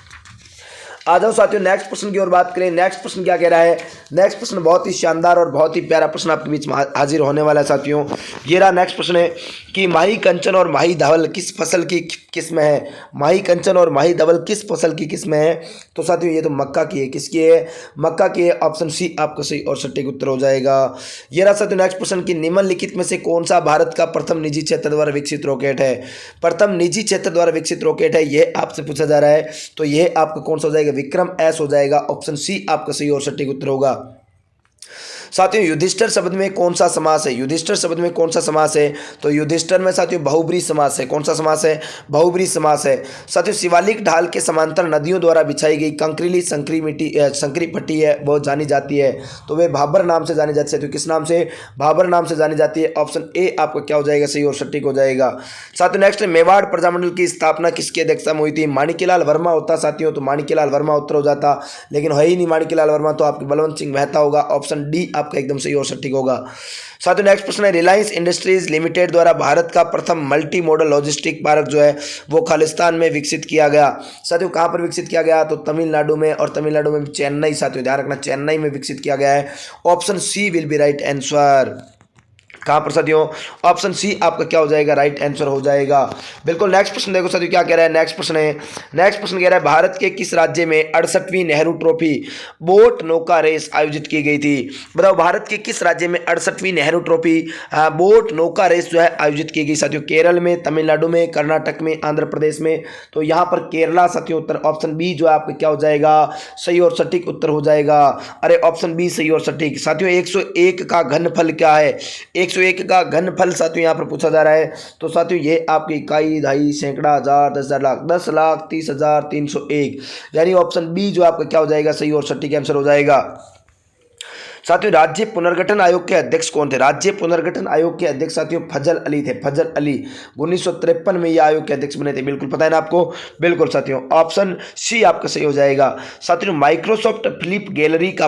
आ जाओ साथियों नेक्स्ट प्रश्न की ओर बात करें। नेक्स्ट प्रश्न क्या कह रहा है? नेक्स्ट प्रश्न बहुत ही शानदार और बहुत ही प्यारा प्रश्न आपके बीच में हाजिर होने वाला है साथियों। ये रहा नेक्स्ट प्रश्न है कि माही कंचन और माही धवल किस फसल की किस्म है? माही कंचन और माही धवल किस फसल की किस्म है? तो साथियों ये तो मक्का की है। किसकी है? मक्का की है। ऑप्शन सी आपका सही और सटीक उत्तर हो जाएगा। ये रहा साथियों नेक्स्ट प्रश्न कि निम्नलिखित में से कौन सा भारत का प्रथम निजी क्षेत्र द्वारा विकसित रॉकेट है? प्रथम निजी क्षेत्र द्वारा विकसित रॉकेट है, यह आपसे पूछा जा रहा है तो यह आपका कौन सा हो जाएगा? विक्रम एस हो जाएगा। ऑप्शन सी आपका सही और सटीक उत्तर होगा। साथियों युधिष्ठिर शब्द में कौन सा समास है? युधिष्ठिर शब्द में कौन सा समास है? तो युधिष्ठिर में साथियों बहुब्रीहि समास है। कौन सा समास है? बहुब्रीहि समास है। साथियों शिवालिक ढाल के समांतर नदियों द्वारा बिछाई गई कंकरीली संकरी पट्टी है, बहुत जानी जाती है तो वे भाबर नाम से जानी जाती है। तो किस नाम से? भाबर नाम से जानी जाती है। ऑप्शन ए आपका क्या हो जाएगा? सही और सटीक हो जाएगा। साथियों नेक्स्ट मेवाड़ प्रजामंडल की स्थापना किसकी अध्यक्षता में हुई थी? माणिक्यलाल वर्मा होता साथियों, तो माणिक्यलाल वर्मा उत्तर हो जाता, लेकिन है ही नहीं माणिक्यलाल वर्मा, तो आपके बलवंत सिंह मेहता होगा। ऑप्शन डी आपका एकदम सही और सटीक होगा। साथियों नेक्स्ट प्रश्न है रिलायंस इंडस्ट्रीज लिमिटेड द्वारा भारत का प्रथम मल्टी मॉडल लॉजिस्टिक पार्क जो है वो खालिस्तान में विकसित किया गया। साथियों कहां पर विकसित किया गया? तो तमिलनाडु में, और तमिलनाडु में चेन्नई, साथियों ध्यान रखना चेन्नई में विकसित किया गया है। Option C will be right answer. कहां पर साथियों? ऑप्शन सी आपका क्या हो जाएगा? राइट आंसर हो जाएगा। बिल्कुल। नेक्स्ट प्रश्न देखो साथियों क्या कह रहा है। नेक्स्ट प्रश्न कह रहा है भारत के किस राज्य में 68वीं नेहरू ट्रॉफी बोट नौका रेस आयोजित की गई थी? बताओ भारत के किस राज्य में 68वीं नेहरू ट्रॉफी बोट नौका रेस जो है आयोजित की गई? साथियों केरल में, तमिलनाडु में, कर्नाटक में, आंध्र प्रदेश में। तो यहाँ पर केरला साथियों उत्तर। ऑप्शन बी जो है आपका क्या हो जाएगा? सही और सटीक उत्तर हो जाएगा। अरे ऑप्शन बी सही और सटीक। साथियों 101 का घनफल क्या है? 101 का घनफल साथियों यहाँ पर पूछा जा रहा है तो साथियों ये आपकी इकाई, दहाई, सैकड़ा, हजार, 10,000, लाख, 10,30,301 यानी ऑप्शन बी जो आपका क्या हो जाएगा? सही और सटीक आंसर हो जाएगा। साथियों राज्य पुनर्गठन आयोग के अध्यक्ष कौन थे? राज्य पुनर्गठन आयोग के अध्यक्ष साथियों फजल अली थे। फजल अली 1953 में ये आयोग के अध्यक्ष बने थे। बिल्कुल पता है ना आपको? बिल्कुल साथियों ऑप्शन सी आपका सही हो जाएगा। साथियों माइक्रोसॉफ्ट फ्लिप गैलरी का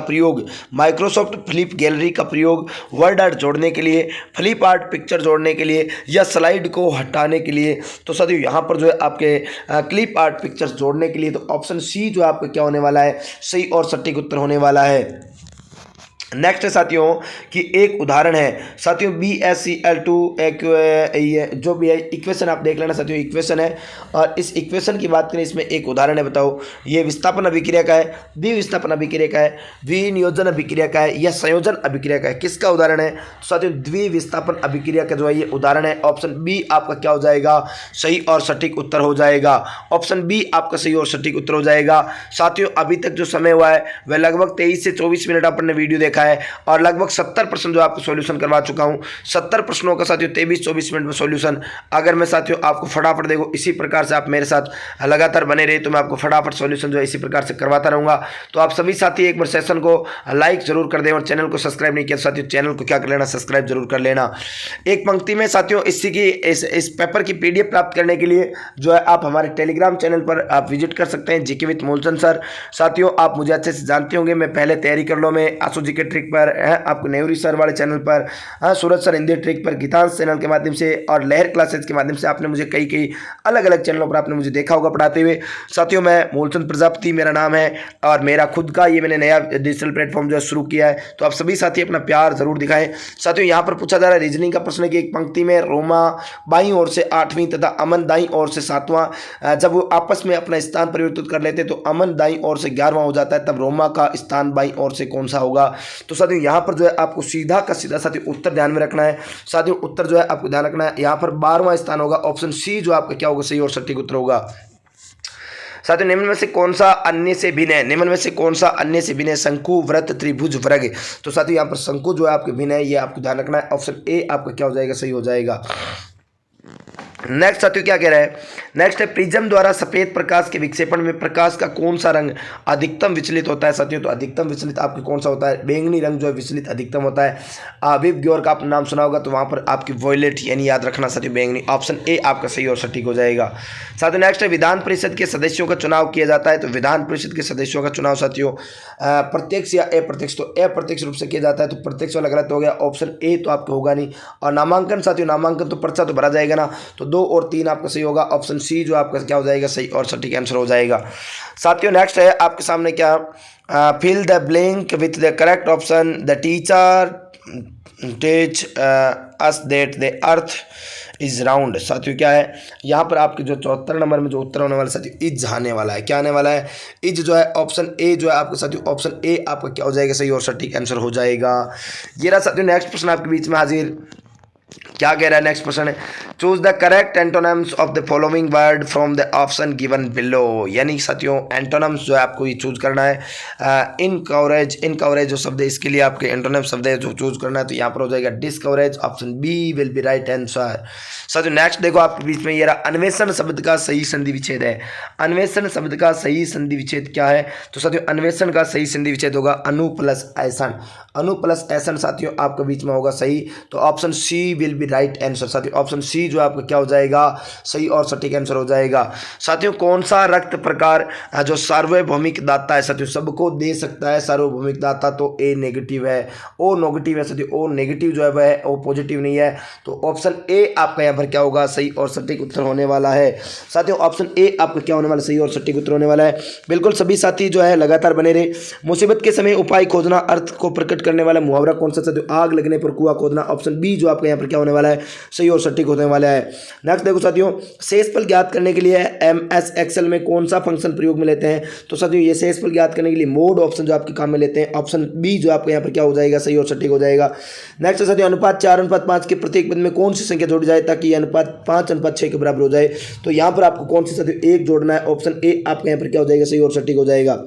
प्रयोग वर्ड आर्ट जोड़ने के लिए, फ्लिप आर्ट पिक्चर जोड़ने के लिए या स्लाइड को हटाने के लिए। तो साथियों यहाँ पर जो है आपके क्लिप आर्ट पिक्चर्स जोड़ने के लिए, तो ऑप्शन सी जो आपका क्या होने वाला है? सही और सटीक उत्तर होने वाला है। नेक्स्ट है साथियों कि एक उदाहरण है साथियों BSCl2 जो भी है इक्वेशन आप देख लेना साथियों, इक्वेशन है और इस इक्वेशन की बात करें इसमें एक उदाहरण है। बताओ ये विस्थापन अभिक्रिया का है, द्विविस्थापन अभिक्रिया का है, विनियोजन अभिक्रिया का है या संयोजन अभिक्रिया का है? किसका उदाहरण है? तो साथियों द्विविस्थापन अभिक्रिया का जो है ये उदाहरण है। ऑप्शन बी आपका क्या हो जाएगा? सही और सटीक उत्तर हो जाएगा। ऑप्शन बी आपका सही और सटीक उत्तर हो जाएगा। साथियों अभी तक जो समय हुआ है वह लगभग 23 से 24 मिनट अपन ने वीडियो देखा देखा है और लगभग 70% जो आपको सॉल्यूशन करवा चुका हूँ। 70 प्रश्नों का साथियों 23-24 मिनट में सॉल्यूशन। अगर मैं साथियों आपको फटाफट देखो, इसी प्रकार से आप मेरे साथ लगातार बने रहे तो मैं आपको फटाफट सॉल्यूशन जो है इसी प्रकार से करवाता रहूँगा। तो आप सभी साथी एक बार सेशन को लाइक जरूर कर दें और चैनल को सब्सक्राइब नहीं किया तो साथियों चैनल को क्या कर लेना, सब्सक्राइब जरूर कर लेना। एक पंक्ति में साथियों इस पेपर की पीडीएफ प्राप्त करने के लिए जो है आप हमारे टेलीग्राम चैनल पर आप विजिट कर सकते हैं, जीके विद मूलचंद सर। साथियों आप मुझे अच्छे से जानते होंगे, मैं पहले तैयारी कर लो में आंसू जीके ट्रिक पर है, आपको नेहरू सर वाले चैनल पर, सूरज सर हिंदी ट्रिक पर, गीतांश चैनल के माध्यम से और लहर क्लासेज के माध्यम से आपने मुझे कई अलग अलग चैनलों पर आपने मुझे देखा होगा पढ़ाते हुए। साथियों मैं मूलचंद प्रजापति मेरा नाम है और मेरा खुद का ये मैंने नया डिजिटल प्लेटफॉर्म जो है शुरू किया है, तो आप सभी साथी अपना प्यार जरूर दिखाएं। साथियों यहाँ पर पूछा जा रहा है रीजनिंग का प्रश्न की एक पंक्ति में रोमा बाईं ओर से 8वीं तथा अमन दाईं ओर से 7वां, जब वो आपस में अपना स्थान परिवर्तित कर लेते तो अमन दाईं ओर से 11वां हो जाता है, तब रोमा का स्थान बाईं ओर से कौन सा होगा। तो साथियों यहाँ पर जो है आपको सीधा का सीधा साथियों उत्तर ध्यान में रखना है। साथियों उत्तर जो है आपको ध्यान रखना है, यहाँ पर 12वां स्थान होगा, ऑप्शन सी जो आपका क्या होगा, सही और सटीक उत्तर होगा। साथियों निम्न में से कौन सा अन्य से भिन्न है, निम्न में से कौन सा अन्य से भिन्न है, शंकु वृत्त त्रिभुज वर्ग। तो साथियों यहाँ पर शंकु जो है आपके भिन्न है, ये आपको ध्यान रखना है, ऑप्शन ए आपका क्या हो जाएगा, सही हो जाएगा। नेक्स्ट साथियों क्या कह रहा है, नेक्स्ट है प्रिज्म द्वारा सफेद प्रकाश के विक्षेपण में प्रकाश का कौन सा रंग अधिकतम विचलित होता है। साथियों तो अधिकतम विचलित आपके कौन सा होता है, बैंगनी रंग जो है विचलित अधिकतम होता है। विव ग्योर का आपने नाम सुना होगा, तो वहां पर आपकी वॉयलेट यानी याद रखना साथियों बैंगनी, ऑप्शन ए आपका सही और सटीक हो जाएगा। साथियों नेक्स्ट है विधान परिषद के सदस्यों का चुनाव किया जाता है। तो विधान परिषद के सदस्यों का चुनाव साथियों प्रत्यक्ष या अप्रत्यक्ष, तो अप्रत्यक्ष रूप से किया जाता है, तो प्रत्यक्ष वाला गलत हो गया, ऑप्शन ए तो आपका होगा नहीं। और नामांकन साथियों, नामांकन तो पर्चा तो भरा जाएगा ना, तो 2 और 3 आपका सही होगा, ऑप्शन सी जो आपका क्या हो जाएगा, सही और सटीक आंसर हो जाएगा। साथियों नेक्स्ट है आपके सामने क्या, fill the blank with the correct option. The teacher teach us that the earth is round. साथियों क्या है यहाँ पर आपके जो 74 नंबर में जो उत्तर होने वाला साथियों इज आने वाला है, क्या आने वाला है, इज जो है ऑप्शन ए जो है आपके साथियों, ऑप्शन ए आपका क्या हो जाएगा, सही और सटीक आंसर हो जाएगा। ये रहा साथियों नेक्स्ट प्रश्न आपके बीच में हाजिर। क्या कह रहा है नेक्स्ट प्रश्न है, choose the correct antonyms of the following word from the option given below. यानी साथियों एंटोनिम्स जो है आपको ये चूज करना है। इनकवरेज, इनकवरेज जो शब्द है इसके लिए आपके एंटोनिम शब्द है जो चूज करना है, तो यहाँ पर हो जाएगा डिस्कवरेज, option B will be right answer. साथियों नेक्स्ट देखो आपके बीच में ये रहा अन्वेषण शब्द का सही संधि विच्छेद है। अन्वेषण शब्द का सही संधि विच्छेद क्या है, तो साथियों अन्वेषण का सही संधि विच्छेद होगा अनु प्लस ऐसन। अनु प्लस ऐसन साथियों आपके बीच में होगा सही, तो option C will be right answer. साथियों ऑप्शन सी जो आपका क्या हो जाएगा, सही और सटीक आंसर हो जाएगा। साथियों कौन सा रक्त प्रकार जो सार्वभौमिक दाता है, साथियों सबको दे सकता है सार्वभौमिक दाता, तो ए नेगेटिव है, ओ नेगेटिव है साथियों, ओ नेगेटिव जो है वह ओ पॉजिटिव नहीं है, तो ऑप्शन ए आपका यहाँ पर क्या होगा, सही और सटीक उत्तर होने वाला है। साथियों ऑप्शन ए आपका क्या होने वाला, सही और सटीक उत्तर होने वाला है। बिल्कुल सभी साथी जो है लगातार बने रहे। मुसीबत के समय उपाय खोजना, अर्थ को प्रकट करने वाला मुहावरा कौन सा, साथियों आग लगने पर कुआं खोदना, ऑप्शन बी जो आपका यहाँ पर क्या होने वाला है, सही और सटीक होने वाला है। नेक्स्ट देखो साथियों शेषफल ज्ञात करने के लिए एमएस एक्सेल में कौन सा फंक्शन प्रयोग में लेते हैं, तो साथियों ये शेषफल ज्ञात करने के लिए मोड ऑप्शन जो आपके काम में लेते हैं, ऑप्शन बी जो आपका यहाँ पर क्या हो जाएगा, सही और सटीक हो जाएगा। नेक्स्ट साथियों अनुपात 4:5 के प्रत्येक पद में कौन सी संख्या जोड़ी जाए ताकि अनुपात 5:6 के बराबर हो जाए, तो यहाँ पर आपको कौन सी साथियों एक जोड़ना है, ऑप्शन ए आपका यहाँ पर क्या हो जाएगा, सही और सटीक हो जाएगा।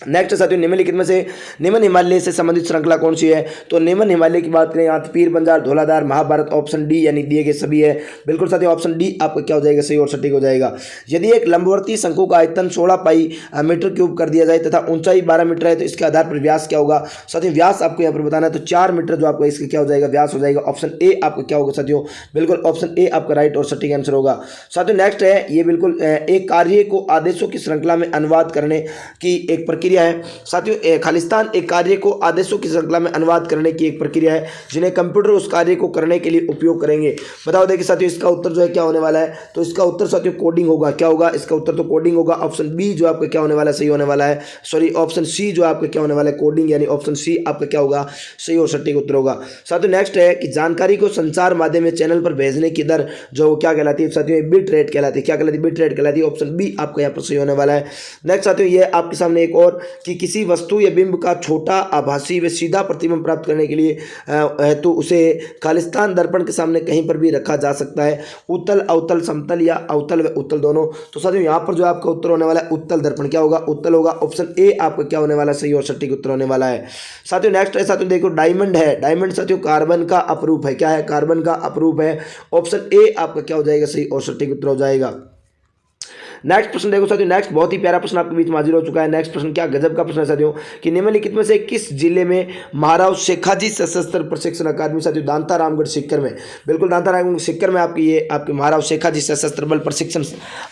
नेक्स्ट साथियों निम्नलिखित में से निम्न हिमालय से संबंधित श्रृंखला कौन सी है, तो निम्न हिमालय की बात करें यहाँ पीर बंजार, धौलाधार, महाभारत, ऑप्शन डी यानी दिए गए सभी है। बिल्कुल साथियों ऑप्शन डी आपका क्या हो जाएगा, सही और सटीक हो जाएगा। यदि एक लंबवर्ती शंकु का आयतन 16 पाई मीटर क्यूब कर दिया जाए तथा ऊंचाई 12 मीटर है, तो इसके आधार पर व्यास क्या होगा, साथियों व्यास आपको यहाँ पर बताना है, तो 4 मीटर जो आपका इसका क्या हो जाएगा, व्यास हो जाएगा, ऑप्शन ए आपका क्या होगा साथियों, बिल्कुल ऑप्शन ए आपका राइट और सटीक आंसर होगा। साथियों नेक्स्ट है ये बिल्कुल एक कार्य को आदेशों की श्रृंखला में अनुवाद करने की एक प्रक्रिया है। साथियों खालिस्तान एक कार्य को आदेशों की श्रृंखला में अनुवाद करने की एक प्रक्रिया है जिन्हें कंप्यूटर उस कार्य को करने के लिए उपयोग करेंगे। बताओ देखिए साथियों इसका उत्तर जो है क्या होने वाला है, तो इसका उत्तर साथियों कोडिंग होगा। क्या होगा इसका उत्तर, तो कोडिंग होगा, ऑप्शन बी जो आपका क्या होने वाला है, सही होने वाला है, सॉरी ऑप्शन सी जो आपका क्या होने वाला है, कोडिंग, यानी ऑप्शन सी आपका क्या होगा, सही और सटीक उत्तर होगा। साथियों नेक्स्ट है कि जानकारी को संचार माध्यम में चैनल पर भेजने की दर जो क्या कहलाती है, साथियों बिट रेट कहलाती है। क्या कहलाती है, बिट रेट कहलाती है, ऑप्शन बी आपका यहाँ पर सही होने वाला है। नेक्स्ट साथियों ये आपके सामने एक और और कि किसी वस्तु या बिंब का छोटा आभासी व सीधा प्रतिबिंब प्राप्त करने के लिए हेतु उसे खालिस्तान दर्पण के सामने कहीं पर भी रखा जा सकता है। उत्तल, अवतल, समतल या अवतल व उत्तल दोनों। तो साथियों यहाँ पर जो आपका उत्तर होने वाला है उत्तल दर्पण क्या होगा, उत्तल होगा। ऑप्शन ए आपका क्या होने वाला है, सही और सटीक उत्तर होने वाला है। साथियों नेक्स्ट है, साथियों देखो डायमंड है। डायमंड साथियों कार्बन का अपरूप है। क्या है, कार्बन का अपरूप है। ऑप्शन ए आपका क्या हो जाएगा, सही और सटीक उत्तर हो जाएगा। नेक्स्ट प्रश्न देखो साथियों, नेक्स्ट बहुत ही प्यारा प्रश्न आपके बीच में हाजिर हो चुका है। नेक्स्ट प्रश्न क्या गजब का प्रश्न है साथियों कि निम्नलिखित में से किस जिले में महाराव शेखाजी सशस्त्र प्रशिक्षण अकादमी, साथियों दांता रामगढ़ सीकर में, बिल्कुल दांता रामगढ़ सीकर में आपकी ये आपके महाराव शेखाजी सशस्त्र बल प्रशिक्षण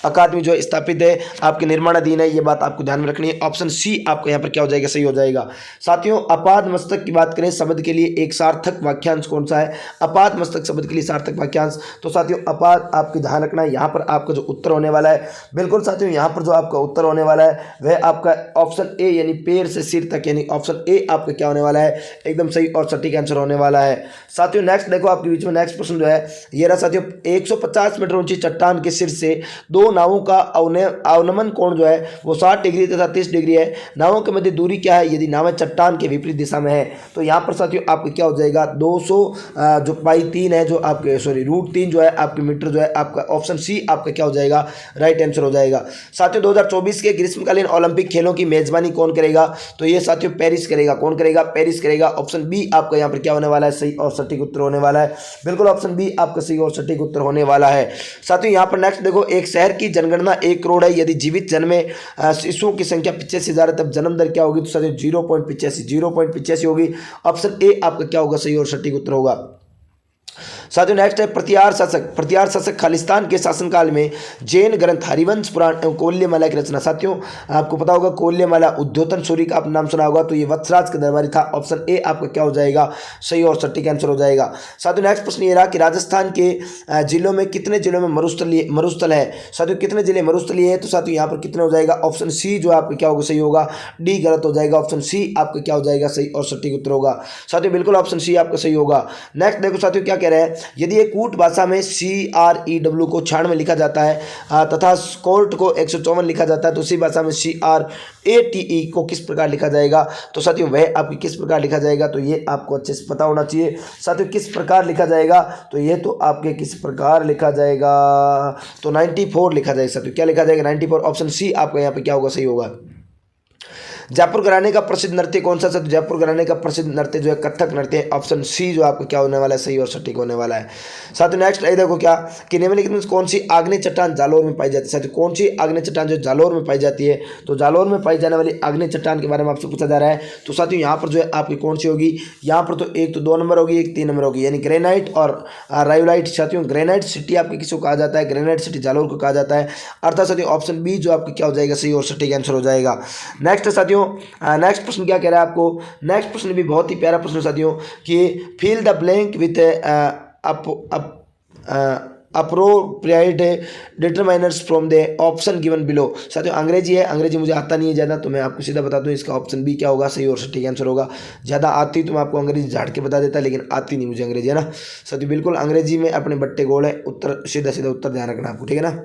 अकादमी जो स्थापित है, आपके निर्माणाधीन है। ये बात आपको ध्यान में रखनी है। ऑप्शन सी आपका यहाँ पर क्या हो जाएगा, सही हो जाएगा। साथियों अपाद मस्तक की बात करें शब्द के लिए एक सार्थक वाक्यांश कौन सा है, अपाद मस्तक शब्द के लिए सार्थक वाक्यांश। तो साथियों अपाद आपकी ध्यान रखना है, यहाँ पर आपका जो उत्तर होने वाला है, बिल्कुल साथियों यहाँ पर जो आपका उत्तर होने वाला है वह आपका ऑप्शन ए यानी पैर से सिर तक, यानी ऑप्शन ए आपका क्या होने वाला है, एकदम सही और सटीक आंसर होने वाला है। साथियों नेक्स्ट देखो आपके बीच में नेक्स्ट प्रश्न जो है ये रहा साथियों, 150 मीटर ऊंची चट्टान के सिर से दो नावों का अवनमन कोण जो है वो 60 डिग्री तथा 30 डिग्री है। नावों के मध्य दूरी क्या है, यदि नावें चट्टान के विपरीत दिशा में है तो यहाँ पर साथियों आपका क्या हो जाएगा, 200 जो पाई 3 है जो आपके √3 जो है आपके मीटर जो है आपका ऑप्शन सी आपका क्या हो जाएगा, राइट आंसर हो जाएगा। साथियों 2024 के ग्रीष्मकालीन ओलंपिक खेलों की मेजबानी कौन करेगा, तो ये साथियों पेरिस करेगा। कौन करेगा, पेरिस करेगा। ऑप्शन बी आपका यहाँ पर क्या होने वाला है, सही और सटीक उत्तर होने वाला है। बिल्कुल ऑप्शन बी आपका सही और सटीक उत्तर होने वाला है। साथियों यहाँ पर नेक्स्ट देखो, एक शहर की जनगणना 1 करोड़ है, यदि जीवित जन्मे शिशुओं की संख्या 85,000 है तब जन्म दर क्या होगी, तो साथियों 0.85 होगी। ऑप्शन ए आपका क्या होगा, सही और सटीक उत्तर होगा। साथियों नेक्स्ट है प्रतिहार शासक। प्रतिहार शासक खालिस्तान के शासनकाल में जैन ग्रंथ हरिवंश पुराण एवं कोल्यमाला की रचना। साथियों आपको पता होगा कोल्यमाला उद्योतन सूरी का आप नाम सुना होगा, तो ये वत्सराज का दरबारी था। ऑप्शन ए आपका क्या हो जाएगा, सही और सटीक आंसर हो जाएगा। साथियों नेक्स्ट प्रश्न ये रहा कि राजस्थान के जिलों में कितने जिलों में मरुस्थल है। साथियों कितने जिले मरुस्थलीय है, तो साथियों यहाँ पर कितने हो जाएगा, ऑप्शन सी जो आपका क्या होगा, सही होगा। डी गलत हो जाएगा, ऑप्शन सी आपका क्या हो जाएगा, सही और सटीक उत्तर होगा। साथियों बिल्कुल ऑप्शन सी आपका सही होगा। नेक्स्ट देखो साथियों क्या कह रहे हैं, यदि एक कूट भाषा में CREW को 96 लिखा जाता है तथा कोर्ट को 154 लिखा जाता है, तो उसी भाषा में CRATE को किस प्रकार लिखा जाएगा, तो साथियों वह आपकी किस प्रकार लिखा जाएगा, तो ये आपको अच्छे से पता होना चाहिए। साथियों किस प्रकार लिखा जाएगा, तो ये तो आपके किस प्रकार लिखा जाएगा, तो 94 लिखा जाएगा। साथियों क्या लिखा जाएगा, 94। ऑप्शन सी आपका यहाँ पे क्या होगा, सही होगा। जयपुर घराने का प्रसिद्ध नृत्य कौन सा, सर जयपुर घराने का प्रसिद्ध नृत्य जो है कथक नृत्य है। ऑप्शन सी जो आपका क्या होने वाला है, सही और सटीक होने वाला है। साथियों नेक्स्ट ये देखो क्या कि निम्नलिखित में कौन सी आग्नेय चट्टान जालौर में पाई जाती है। साथियों कौन सी आग्नेय चट्टान जो जालौर में पाई जाती है, तो जालौर में पाई जाने वाली आग्नेय चट्टान के बारे में आपसे पूछा जा रहा है। तो साथियों यहाँ पर जो है आपकी कौन सी होगी, यहाँ पर तो एक तो 2 नंबर होगी, एक 3 नंबर होगी, यानी ग्रेनाइट और रायोलाइट। साथियों ग्रेनाइट सिटी आपकी किसको कहा जाता है, ग्रेनाइट सिटी जालौर को कहा जाता है। अर्थात साथियों ऑप्शन बी जो आपका क्या हो जाएगा, सही और सटीक आंसर हो जाएगा। नेक्स्ट साथियों नेक्स्ट प्रश्न क्या कह रहा है आपको, नेक्स्ट प्रश्न भी बहुत ही प्यारा प्रश्न साथियों कि fill the blank with appropriate determiners from the option given below. साथियों अंग्रेजी है, अंग्रेजी मुझे आता नहीं है ज़्यादा, तो मैं आपको सीधा बता दूं इसका ऑप्शन बी क्या होगा, सही और सटीक आंसर होगा। ज़्यादा आती तो मैं आपको अंग्रेजी झाड़ के बता देता, लेकिन आती नहीं मुझे अंग्रेजी, है ना साथियों। बिल्कुल अंग्रेजी में अपने बट्टे गोल है, उत्तर सीधा सीधा उत्तर ध्यान रखना आपको, ठीक है ना।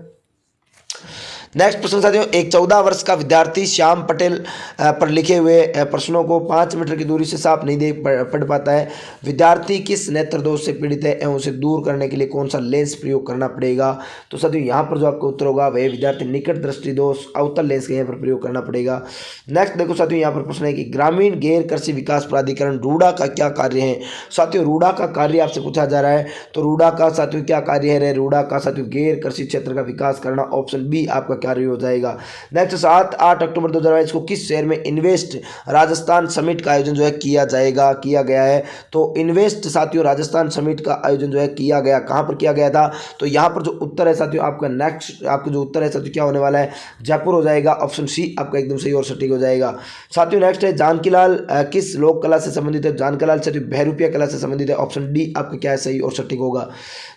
नेक्स्ट प्रश्न साथियों, एक 14 वर्ष का विद्यार्थी श्याम पटेल पर लिखे हुए प्रश्नों को 5 मीटर की दूरी से साफ नहीं देख पढ़ पाता है। विद्यार्थी किस नेत्र दोष से पीड़ित है एवं उसे दूर करने के लिए कौन सा लेंस प्रयोग करना पड़ेगा, तो साथियों यहाँ पर जो आपका उत्तर होगा वह विद्यार्थी निकट दृष्टि दोष अवतल लेंस का यहाँ पर प्रयोग करना पड़ेगा। नेक्स्ट देखो साथियों यहाँ पर प्रश्न है कि ग्रामीण गैर कृषि विकास प्राधिकरण रूडा का क्या कार्य है। साथियों रूडा का कार्य आपसे पूछा जा रहा है, तो रूडा का साथियों क्या कार्य है, रूडा का साथियों गैर कृषि क्षेत्र का विकास करना। ऑप्शन बी आपका कार्य हो जाएगा। नेक्स्ट 7-8 अक्टूबर 2022 को किस शहर में इन्वेस्ट राजस्थान समिट का आयोजन जो है किया गया है, तो इन्वेस्ट साथियों राजस्थान समिट का आयोजन जो है किया गया, कहां पर किया गया था, तो यहां पर जो उत्तर है साथियों आपका नेक्स्ट आपका जो उत्तर है साथियों क्या होने वाला है, जयपुर हो जाएगा। ऑप्शन सी आपका एकदम सही और सटीक हो जाएगा। साथियों नेक्स्ट है जानकीलाल किस लोक कला से संबंधित है, जानकीलाल साथियों बहरूपिया कला से संबंधित है। ऑप्शन डी आपका क्या है, सही और सटीक होगा।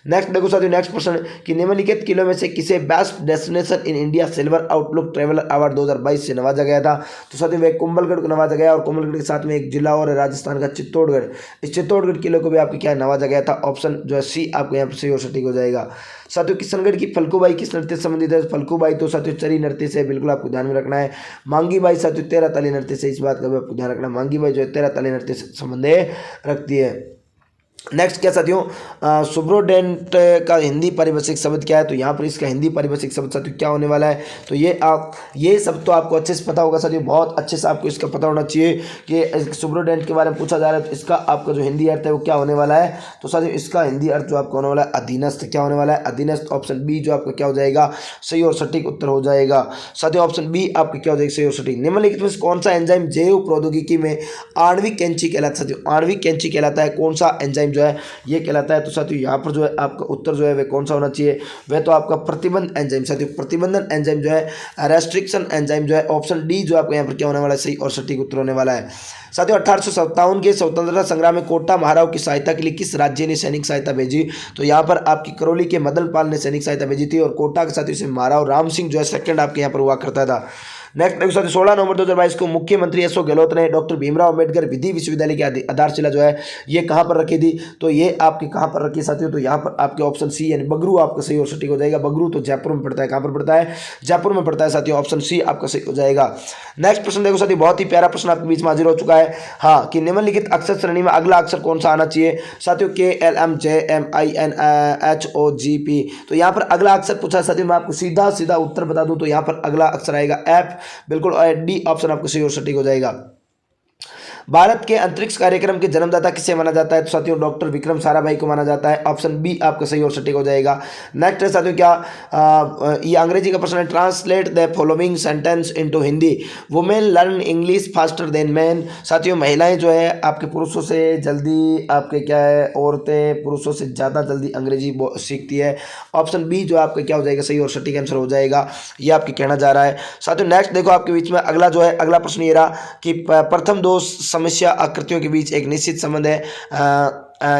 नेक्स्ट देखो साथियों नेक्स्ट प्रश्न कि निम्नलिखित किलों में से किसे best destination in India silver outlook traveller award 2022 से नवाजा गया था। तो साथियों वह कुंभलगढ़ को नवाजा गया, और कुंभलगढ़ के साथ में एक जिला और है राजस्थान का चित्तौड़गढ़। इस चित्तौड़गढ़ किले को भी आपके क्या नवाजा गया था। ऑप्शन जो है सी आपको यहाँ पर सही और सटीक हो जाएगा। साथियों किशनगढ़ की फल्गुबाई किस नृत्य से संबंधित है? फल्गुबाई तो साथियों चरी नृत्य से, बिल्कुल आपको ध्यान में रखना है। मांगी बाई साथियों 13 ताली नृत्य से, इस बात का भी आपको ध्यान रखना है। मांगी बाई जो है 13 ताली नृत्य से संबंध रखती है। नेक्स्ट क्या साथियों, सुब्रोडेंट का हिंदी पारिभाषिक शब्द क्या है? तो यहाँ पर इसका हिंदी पारिभाषिक शब्द साथियों क्या होने वाला है? तो ये सब तो आपको अच्छे से पता होगा साथियों, बहुत अच्छे से आपको इसका पता होना चाहिए कि सुब्रोडेंट के बारे में पूछा जा रहा है। तो इसका आपका जो हिंदी अर्थ है वो क्या होने वाला है? तो साथियों इसका हिंदी अर्थ जो आपका होने वाला है अधीनस्थ। क्या होने वाला है? अधीनस्थ। ऑप्शन बी जो आपका क्या हो जाएगा? सही और सटीक उत्तर हो जाएगा। साथियों ऑप्शन बी आपका क्या हो जाएगा? सही और सटीक। निम्नलिखित में कौन सा एंजाइम जैव प्रौद्योगिकी में आणविक कैंची कहलाता है? साथियों आणविक कैंची कहलाता है। कौन सा एंजाइम जो है ये कहलाता है? तो साथियों यहाँ पर जो है आपका उत्तर जो है वह कौन सा होना चाहिए? वह तो आपका प्रतिबंध एंजाइम। साथियों प्रतिबंधन एंजाइम जो है रेस्ट्रिक्शन एंजाइम जो है, ऑप्शन डी जो आपको यहाँ पर क्या होने वाला है? सही और सटीक उत्तर होने वाला है। साथियों 1857 के स्वतंत्रता संग्राम में कोटा महाराव की सहायता के लिए किस राज्य ने सैनिक सहायता भेजी? तो यहाँ पर आपकी करौली के मदन पाल ने सैनिक सहायता भेजी थी, और कोटा के साथियों से महाराव राम सिंह जो है सेकंड आपके यहाँ पर हुआ करता था। नेक्स्ट देखो साथियों 16 नवंबर 2022 को मुख्यमंत्री अशोक गहलोत ने डॉक्टर भीमराव अम्बेडकर विधि विश्वविद्यालय की आधारशिला जो है ये कहाँ पर रखी थी? तो ये आपके कहाँ पर रखी साथियों? तो यहाँ पर आपके ऑप्शन सी यानी बगरू आपका सही और सटीक हो जाएगा। बगरू तो जयपुर में पड़ता है। कहाँ पर पड़ता है? जयपुर में पड़ता है साथियों। ऑप्शन सी आपका सही हो जाएगा। नेक्स्ट प्रश्न देखो साथियों, बहुत ही प्यारा प्रश्न आपके बीच में हाजिर हो चुका है। हाँ, कि निम्नलिखित अक्षर श्रेणी में अगला अक्षर कौन सा आना चाहिए? साथियों KLMJMINHOGP। तो यहाँ पर अगला अक्षर पूछा है साथियों, मैं आपको सीधा सीधा उत्तर बता दूं तो यहाँ पर अगला अक्षर आएगा एफ। बिल्कुल डी ऑप्शन आपको सही और सटीक हो जाएगा। भारत के अंतरिक्ष कार्यक्रम के जन्मदाता किसे माना जाता है? तो साथियों डॉक्टर विक्रम साराभाई को माना जाता है। ऑप्शन बी आपका सही और सटीक हो जाएगा। नेक्स्ट है साथियों क्या, ये अंग्रेजी का प्रश्न है। Translate the following sentence into Hindi. Women learn English faster than man. साथियों महिलाएं जो है आपके पुरुषों से जल्दी, आपके क्या है, औरतें पुरुषों से ज़्यादा जल्दी अंग्रेजी सीखती है। ऑप्शन बी जो आपका क्या हो जाएगा? सही और सटीक आंसर हो जाएगा। ये आपके कहना जा रहा है। साथियों नेक्स्ट देखो आपके बीच में अगला जो है, अगला प्रश्न ये रहा कि प्रथम दो समस्या आकृतियों के बीच एक निश्चित संबंध है।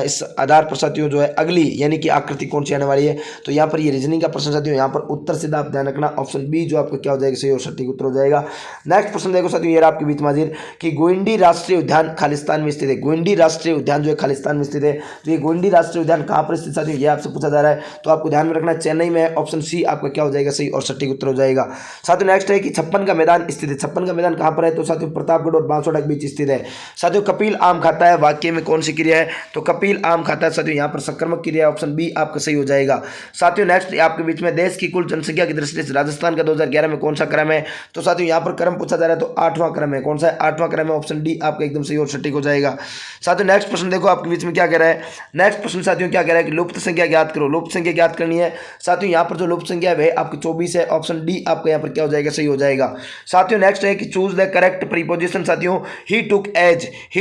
इस आधार पर साथियों जो है अगली यानी कि आकृति कौन सी आने वाली है? तो यहाँ पर ये रीजनिंग का प्रश्न साथियों, यहाँ पर उत्तर सीधा आप ध्यान रखना। ऑप्शन बी जो आपको क्या हो जाएगा? सही और सटीक उत्तर हो जाएगा। नेक्स्ट प्रश्न देखो साथियों, ये रहा आपके बीच में हाजिर कि गोइंडी राष्ट्रीय उद्यान खालिस्तान में स्थित है। गोइंडी राष्ट्रीय उद्यान जो है खालिस्तान में स्थित है। तो ये गोइंडी राष्ट्रीय उद्यान कहाँ पर स्थित साथियों, ये आपसे पूछा जा रहा है। तो आपको ध्यान में रखना चेन्नई में है। ऑप्शन सी आपका क्या हो जाएगा? सही और सटीक उत्तर हो जाएगा। साथियों नेक्स्ट है कि छप्पन का मैदान स्थित है। छप्पन का मैदान कहाँ पर है? तो साथियों प्रतापगढ़ और बांसवाड़ा के बीच स्थित है। साथियों कपिल आम खाता है, वाक्य में कौन सी क्रिया है? तो कपिल आम खाता है साथियों, यहाँ पर सकर्मक क्रिया। ऑप्शन बी आपका सही हो जाएगा। साथियों नेक्स्ट आपके बीच में देश की कुल जनसंख्या की दृष्टि से राजस्थान का 2011 में कौन सा क्रम है? तो साथियों यहाँ पर क्रम पूछा जा रहा है, तो 8वां क्रम है। कौन सा है? 8वां क्रम है। ऑप्शन डी आपका एकदम सही और सटीक हो जाएगा। साथियों नेक्स्ट प्रश्न देखो आपके बीच में क्या कह रहा है। नेक्स्ट प्रश्न साथियों क्या कह रहा है कि लुप्त संख्या ज्ञात करो। लुप्त संख्या ज्ञात करनी है साथियों, यहाँ पर जो लुप्त संख्या है आपकी 24 है। ऑप्शन डी आपका यहाँ पर क्या हो जाएगा? सही हो जाएगा। साथियों नेक्स्ट है कि चूज द करेक्ट प्रीपोजिशन। साथियों ही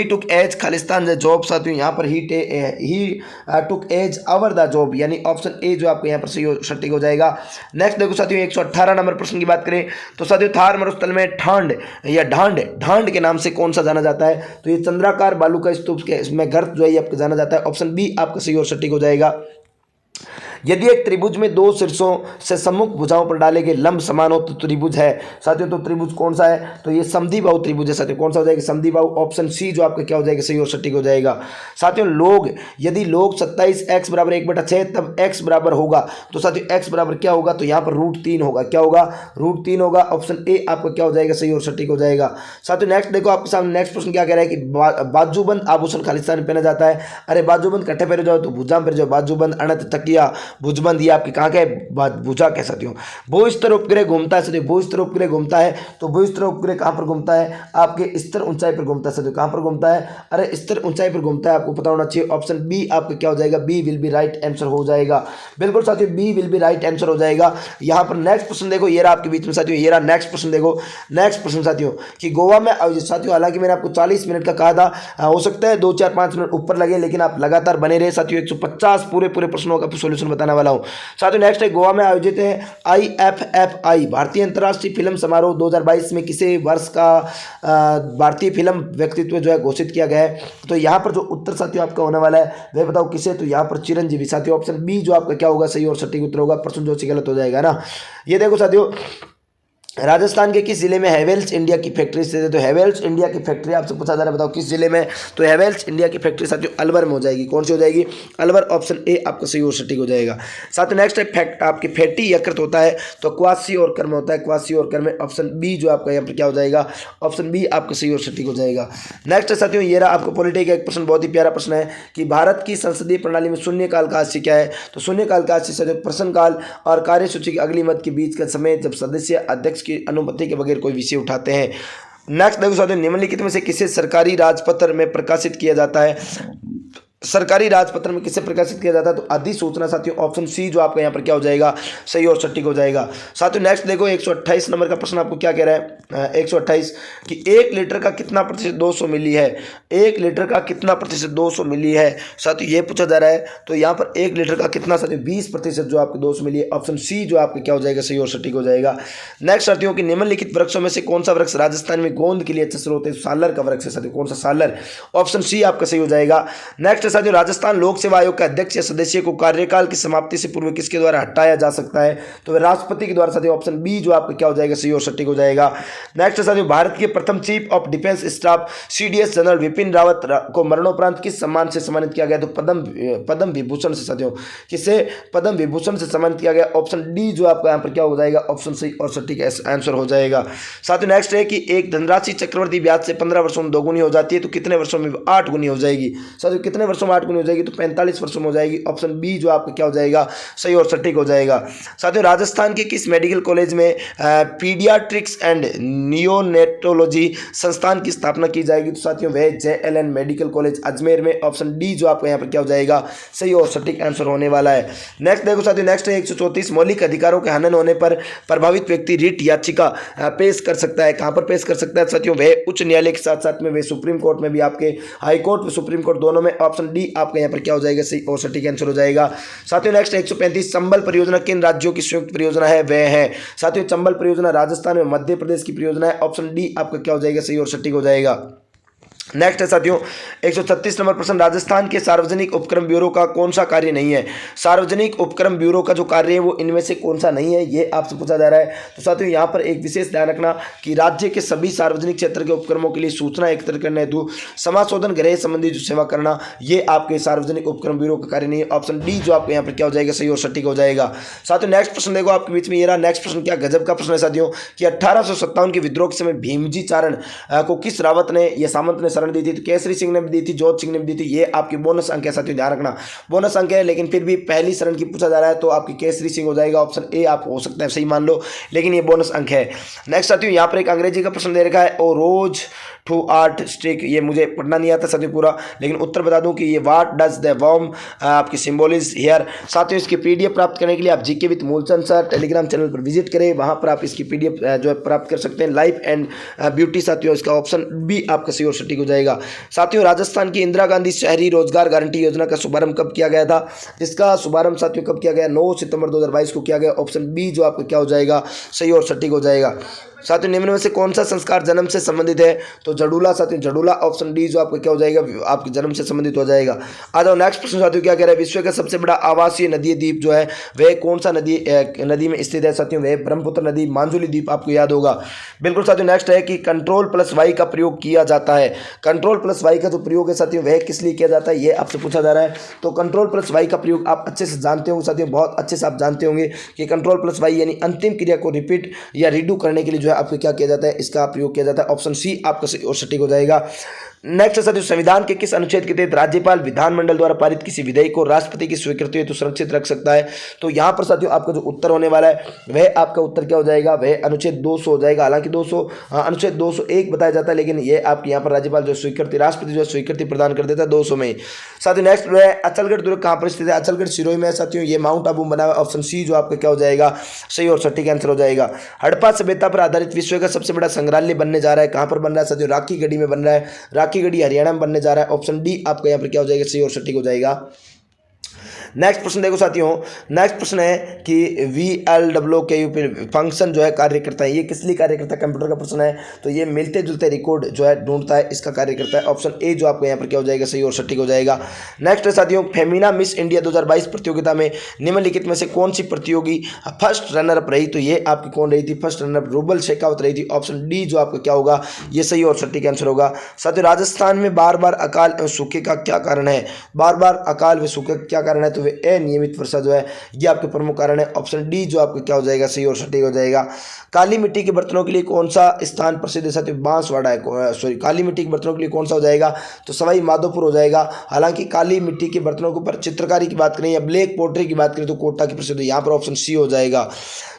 टुक एज खालिस्तान द जॉब। साथियों यहाँ पर ही टुक एज अवर द जॉब, यानी ऑप्शन ए जो आपको यहाँ पर सही सटीक हो जाएगा। नेक्स्ट देखो साथियों 118 नंबर प्रश्न की बात करें तो साथियों थार मरुस्थल में ठांड या ढांड के नाम से कौन सा जाना जाता है? तो ये चंद्राकार बालू का स्तूप के इसमें गर्त जो है आपको जाना जाता है। ऑप्शन बी आपका सही और सटीक हो जाएगा। यदि एक त्रिभुज में दो शीर्षों से सम्मुख भुजाओं पर डाले गए लंब समान हो तो त्रिभुज है। साथियों तो त्रिभुज कौन सा है? तो ये समद्विबाहु त्रिभुज है। साथियों कौन सा हो जाएगा? समद्विबाहु। ऑप्शन सी जो आपका क्या हो जाएगा? सही और सटीक हो जाएगा। साथियों यदि लोग 27x बराबर 1/6 तब x बराबर होगा, तो साथियों x बराबर क्या होगा? तो यहाँ पर √3 होगा। क्या होगा? √3 होगा। ऑप्शन ए आपका क्या हो जाएगा? सही और सटीक हो जाएगा। साथियों नेक्स्ट देखो आपके सामने नेक्स्ट प्रश्न क्या कह रहा है कि बाजूबंद आभूषण खालिस्तान में पहना जाता है। अरे बाजूबंद कट्ठे पहने जाओ तो भुजा पर जाओ, बाजूबंद अनंत तकिया भुजबंद, ये आपकी कहाँ का भुजा कह सकती हूँ। भूस्तर उपग्रह घूमता है साथियों, भूस्तर उपग्रह घूमता है। तो भूस्तर उपग्रह कहाँ पर घूमता है? आपके स्तर ऊंचाई पर घूमता है साथियों। कहाँ पर घूमता है? अरे स्तर ऊंचाई पर घूमता है, आपको पता होना चाहिए। ऑप्शन बी आपका क्या हो जाएगा? B will be right answer हो जाएगा। बिल्कुल साथियों B will be right answer हो जाएगा। यहाँ पर नेक्स्ट प्रश्न देखो, ये रहा आपके बीच में साथियों, ये रहा नेक्स्ट प्रश्न देखो। नेक्स्ट प्रश्न साथियों कि गोवा में आयोजित, साथियों हालांकि मैंने आपको 40 मिनट का कहा था, हो सकता है 2 4 5 मिनट ऊपर लगे, लेकिन आप लगातार बने रहे साथियों। 150 पूरे प्रश्नों का सोल्यूशन बताने वाला हूँ। साथियों नेक्स्ट है, गोवा में आयोजित है IFFI भारतीय अंतर्राष्ट्रीय फिल्म समारोह 2022 में किसे वर्ष का भारतीय फिल्म व्यक्तित्व जो है घोषित किया गया है। तो यहाँ पर जो उत्तर साथियों आपका होने वाला है वह बताओ किसे, तो यहाँ पर चिरंजीवी। साथियों ऑप्शन बी जो आपका क्या होगा सही और सटीक उत्तर होगा, प्रश्न जो गलत हो जाएगा ना। ये देखो साथियों, राजस्थान के किस जिले में हैवेल्स इंडिया की फैक्ट्री स्थित है। तो हैवेल्स इंडिया की फैक्ट्री आपसे पूछा जा रहा है, बताओ किस जिले में। तो हैवेल्स इंडिया की फैक्ट्री साथियों अलवर में हो जाएगी। कौन सी हो जाएगी, अलवर। ऑप्शन ए आपका सही और सटीक हो जाएगा। साथियों नेक्स्ट है, फैक्ट आपकी फैटी यकृत होता है तो क्वासी और कर्म होता है, क्वासी और कर्म। ऑप्शन बी जो आपका यहाँ पर क्या हो जाएगा, ऑप्शन बी आपका सही और सटीक हो जाएगा। नेक्स्ट है साथियों, ये रहा आपको पॉलिटी का एक प्रश्न, बहुत ही प्यारा प्रश्न है कि भारत की संसदीय प्रणाली में शून्यकाल का आशय क्या है। तो शून्यकाल का आशय साथियों प्रश्नकाल और कार्यसूची के अगली मत के बीच का समय जब सदस्य अध्यक्ष की अनुमति के बगैर कोई विषय उठाते हैं। नेक्स्ट देखो साथियों, निम्नलिखित में से किसे सरकारी राजपत्र में प्रकाशित किया जाता है। सरकारी राजपत्र में किसे प्रकाशित किया जाता है, तो अधिसूचना साथियों। ऑप्शन सी जो आपका यहाँ पर क्या हो जाएगा, सही और सटीक हो जाएगा। साथियों नेक्स्ट देखो 128 नंबर का प्रश्न आपको क्या कह रहा है, 128 कि 1 लीटर का कितना प्रतिशत 200 मिली है। 1 लीटर का कितना प्रतिशत 200 मिली है साथियों, ये पूछा जा रहा है। तो यहाँ पर 1 लीटर का कितना साथियों 20% जो आपके 200 मिली है। ऑप्शन सी जो आपका क्या हो जाएगा, सही और सटीक हो जाएगा। नेक्स्ट साथियों कि निम्नलिखित वृक्षों में से कौन सा वृक्ष राजस्थान में गोंद के लिए अच्छा स्रोत है। सालर का वृक्ष है साथियों, कौन सा, सालर। ऑप्शन सी आपका सही हो जाएगा। नेक्स्ट साथियों, राजस्थान लोक सेवा आयोग के अध्यक्ष या सदस्य को कार्यकाल की समाप्ति से पूर्व किसके द्वारा हटाया जा सकता है। तो राष्ट्रपति के द्वारा साथियों। ऑप्शन बी जो आपका क्या हो जाएगा, सही और सटीक हो जाएगा। नेक्स्ट साथियों, भारत के प्रथम chief of defence staff CDS general Vipin Rawat को मरणोपरांत किस सम्मान से सम्मानित किया गया। तो पद्म विभूषण से साथियों, किसे, पद्म विभूषण से सम्मानित किया गया। ऑप्शन डी जो आपका यहाँ पर क्या हो जाएगा, ऑप्शन सही और सटीक आंसर हो जाएगा। साथियों नेक्स्ट है कि एक धनराशि चक्रवर्ती ब्याज से 15 वर्षों में 2 गुनी हो जाती है तो कितने वर्षों में 8 गुनी हो जाएगी। साथियों कितने वर्षों में 8 गुनी हो जाएगी, तो 45 वर्षों में हो जाएगी। ऑप्शन बी जो आपका क्या हो जाएगा, सही और सटीक हो जाएगा। साथियों राजस्थान के किस मेडिकल कॉलेज में पीडियाट्रिक्स एंड नियोनेटोलॉजी संस्थान की स्थापना की जाएगी। तो साथियों वह JLN मेडिकल कॉलेज अजमेर में। ऑप्शन डी जो आपका यहाँ पर क्या हो जाएगा, सही और सटीक आंसर होने वाला है। नेक्स्ट देखो साथियों, नेक्स्ट है 134 मौलिक अधिकारों के हनन होने पर प्रभावित व्यक्ति रिट याचिका पेश कर सकता है। कहां पर पेश कर सकता है साथियों, वह उच्च न्यायालय के साथ साथ में वह सुप्रीम कोर्ट में भी, आपके हाई कोर्ट व सुप्रीम कोर्ट दोनों में। ऑप्शन डी आपका यहाँ पर क्या हो जाएगा, सही और सटीक आंसर हो जाएगा। साथियों नेक्स्ट 135 चंबल परियोजना किन राज्यों की संयुक्त परियोजना है, वह है साथियों चंबल परियोजना राजस्थान में मध्य प्रदेश की परियोजना है। ऑप्शन डी आपका क्या हो जाएगा, सही और सटीक हो जाएगा। नेक्स्ट है साथियों 136 नंबर प्रश्न, राजस्थान के सार्वजनिक उपक्रम ब्यूरो का कौन सा कार्य नहीं है। सार्वजनिक उपक्रम ब्यूरो का जो कार्य है वो इनमें से कौन सा नहीं है, ये आपसे पूछा जा रहा है। तो साथियों यहाँ पर एक विशेष ध्यान रखना कि राज्य के सभी सार्वजनिक क्षेत्र के उपक्रमों के लिए सूचना एकत्रित करने हेतु समाशोधन गृह संबंधी जो सेवा करना, ये आपके सार्वजनिक उपक्रम ब्यूरो का कार्य नहीं है। ऑप्शन डी जो आपको यहाँ पर क्या हो जाएगा, सही और सटीक हो जाएगा। साथियों नेक्स्ट प्रश्न देखो आपके बीच में ये रहा। नेक्स्ट प्रश्न क्या गजब का प्रश्न है साथियों कि 1857 के विद्रोह के समय भीमजी चारण को किस रावत ने या सामंत ने शरण दी थी। तो केसरी सिंह ने भी दी थी, जोत सिंह ने भी दी थी। ये आपकी बोनस अंक है साथियों, ध्यान रखना बोनस अंक है, लेकिन फिर भी पहली शरण की पूछा जा रहा है तो आपकी केसरी सिंह हो जाएगा। ऑप्शन ए आप हो सकता है सही मान लो, लेकिन ये बोनस अंक है। नेक्स्ट साथियों यहाँ पर एक अंग्रेजी का प्रश्न दे रखा है, ओ रोज टू आर्ट स्टिक। ये मुझे पढ़ना नहीं आता साथियों पूरा, लेकिन उत्तर बता दूं कि ये व्हाट डज द वर्म आपकी सिंबोलिज हियर। साथियों इसकी PDF प्राप्त करने के लिए आप GK with Moolchand sir Telegram channel पर विजिट करें, वहां पर आप इसकी PDF जो है प्राप्त कर सकते हैं। लाइफ एंड ब्यूटी साथियों, इसका ऑप्शन बी आपका सही और सटीक हो जाएगा। साथियों राजस्थान की इंदिरा गांधी शहरी रोजगार गारंटी योजना का शुभारंभ कब किया गया था। इसका शुभारंभ साथियों कब किया गया, 9 सितंबर 2022 को किया गया। ऑप्शन बी जो आपका क्या हो जाएगा, सही और सटीक हो जाएगा। साथियों निम्न में से कौन सा संस्कार जन्म से संबंधित है। तो जड़ूला साथियों, जड़ूला। ऑप्शन डी जो आपका क्या हो जाएगा, आपके जन्म से संबंधित हो जाएगा। आ जाओ नेक्स्ट प्रश्न साथियों क्या कह रहा है, विश्व का सबसे बड़ा आवासीय नदी द्वीप जो है वह कौन सा नदी में स्थित है साथियों, वह ब्रह्मपुत्र नदी मांजुली द्वीप, आपको याद होगा। बिल्कुल साथियों नेक्स्ट है कि Ctrl+Y का प्रयोग किया जाता है। Ctrl+Y का जो प्रयोग है साथियों वह किस लिए किया जाता है, ये आपसे पूछा जा रहा है। तो Ctrl+Y का प्रयोग आप अच्छे से जानते होंगे साथियों, बहुत अच्छे से आप जानते होंगे कि Ctrl+Y यानी अंतिम क्रिया को रिपीट या रीडू करने के लिए जो है आपको क्या किया जाता है, इसका प्रयोग किया जाता है। ऑप्शन सी आपका सही और सटीक हो जाएगा। नेक्स्ट साथियों संविधान के किस अनुच्छेद के तहत राज्यपाल विधानमंडल द्वारा पारित किसी विधेयक को राष्ट्रपति की स्वीकृति हेतु सुरक्षित रख सकता है। तो यहाँ पर साथियों आपका जो उत्तर होने वाला है वह आपका उत्तर क्या हो जाएगा, वह अनुच्छेद 200 हो जाएगा। हालांकि अनुच्छेद 201 बताया जाता है, लेकिन ये आपके यहाँ पर राज्यपाल जो स्वीकृति, राष्ट्रपति जो स्वीकृति प्रदान कर देता है 200 में। साथियों नेक्स्ट जो है अचलगढ़ दुर्ग कहाँ पर स्थित है। अचलगढ़ सिरोही में साथियों, ये माउंट आबू बना हुआ। ऑप्शन सी जो आपका क्या हो जाएगा, सही और सटीक आंसर हो जाएगा। हड़प्पा सभ्यता पर आधारित विश्व का सबसे बड़ा संग्रहालय बनने जा रहा है, कहाँ पर बन रहा है साथियों, राखीगढ़ी में बन रहा है। राखीगढ़ी हरियाणा में बनने जा रहा है। ऑप्शन डी आपका यहाँ पर क्या हो जाएगा, सही और सटीक हो जाएगा। नेक्स्ट प्रश्न देखो साथियों, नेक्स्ट प्रश्न है कि VLWKUP फंक्शन जो है कार्य करता है, ये किस लिए कार्य करता है, कंप्यूटर का प्रश्न है। तो ये मिलते जुलते रिकॉर्ड जो है ढूंढता है, इसका कार्य करता है। ऑप्शन ए जो आपको यहाँ पर क्या हो जाएगा, सही और सटीक हो जाएगा। नेक्स्ट है साथियों, फेमिना मिस इंडिया 2022 प्रतियोगिता में निम्नलिखित में से कौन सी प्रतियोगी फर्स्ट रनर अप रही। तो ये आपकी कौन रही थी, first runner up rouble Shekhawat रही थी। ऑप्शन डी जो आपका क्या होगा, ये सही और सटीक आंसर होगा। साथियों, राजस्थान में बार बार अकाल एवं सूखे का क्या कारण है, बार बार अकाल व सूखे का क्या कारण है। तो वे अनियमित वर्षा जो है ये आपके प्रमुख कारण है। ऑप्शन डी जो आपका क्या हो जाएगा, सही और सटीक हो जाएगा। काली मिट्टी के बर्तनों के लिए कौन सा स्थान प्रसिद्ध है साथियों, बांसवाड़ा है। सॉरी, काली मिट्टी के बर्तनों के लिए कौन सा हो जाएगा, तो सवाई माधोपुर हो जाएगा। हालांकि काली मिट्टी के बर्तनों के ऊपर चित्रकारी की बात करें या ब्लैक पोट्री की बात करें तो कोटा की प्रसिद्ध है, यहाँ पर ऑप्शन सी हो जाएगा।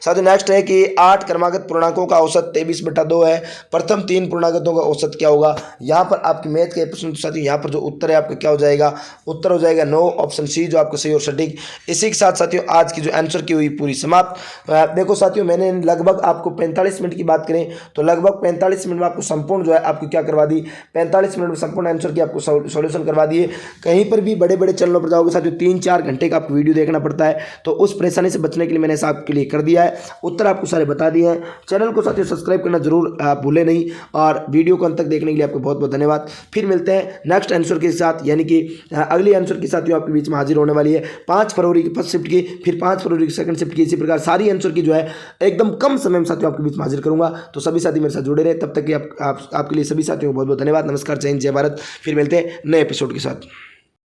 साथियों, नेक्स्ट है कि 8 क्रमागत पूर्णांकों का औसत 23/2 है। प्रथम 3 पूर्णांकों का औसत क्या होगा। यहाँ पर आपके मैथ के प्रश्न, साथियों यहाँ पर जो उत्तर है आपका क्या हो जाएगा, उत्तर हो जाएगा 9, ऑप्शन सी जो आपका सही और सटीक। इसी के साथ साथियों आज की जो आंसर की हुई पूरी समाप्त। देखो साथियों, मैंने लगभग आपको 45 मिनट की बात करें तो लगभग 45 मिनट में आपको संपूर्ण जो है आपको क्या करवा दी, 45 मिनट में संपूर्ण आंसर की आपको सॉल्यूशन करवा दिए। कहीं पर भी बड़े बड़े चैनलों पर जाओगे साथियों 3-4 घंटे का आपको वीडियो देखना पड़ता है, तो उस परेशानी से बचने के लिए मैंने आपके लिए कर दिया है, उत्तर आपको सारे बता दिए हैं। चैनल को साथियों सब्सक्राइब करना जरूर आप भूले नहीं, और वीडियो को अंत तक देखने के लिए आपको बहुत बहुत धन्यवाद। फिर मिलते हैं नेक्स्ट आंसर के साथ, यानी कि अगली आंसर के साथ जो आपके बीच में हाजिर होने वाली है 5 फरवरी की फर्स्ट शिफ्ट की, फिर 5 फरवरी की सेकंड शिफ्ट की। इसी प्रकार सारी आंसर की जो है एकदम कम समय में साथियों आपके बीच में हाजिर करूंगा। तो सभी साथी मेरे साथ जुड़े रहे, तब तक कि आपके लिए सभी साथियों को बहुत बहुत धन्यवाद। नमस्कार, जय हिंद, जय भारत। फिर मिलते हैं नए एपिसोड के साथ।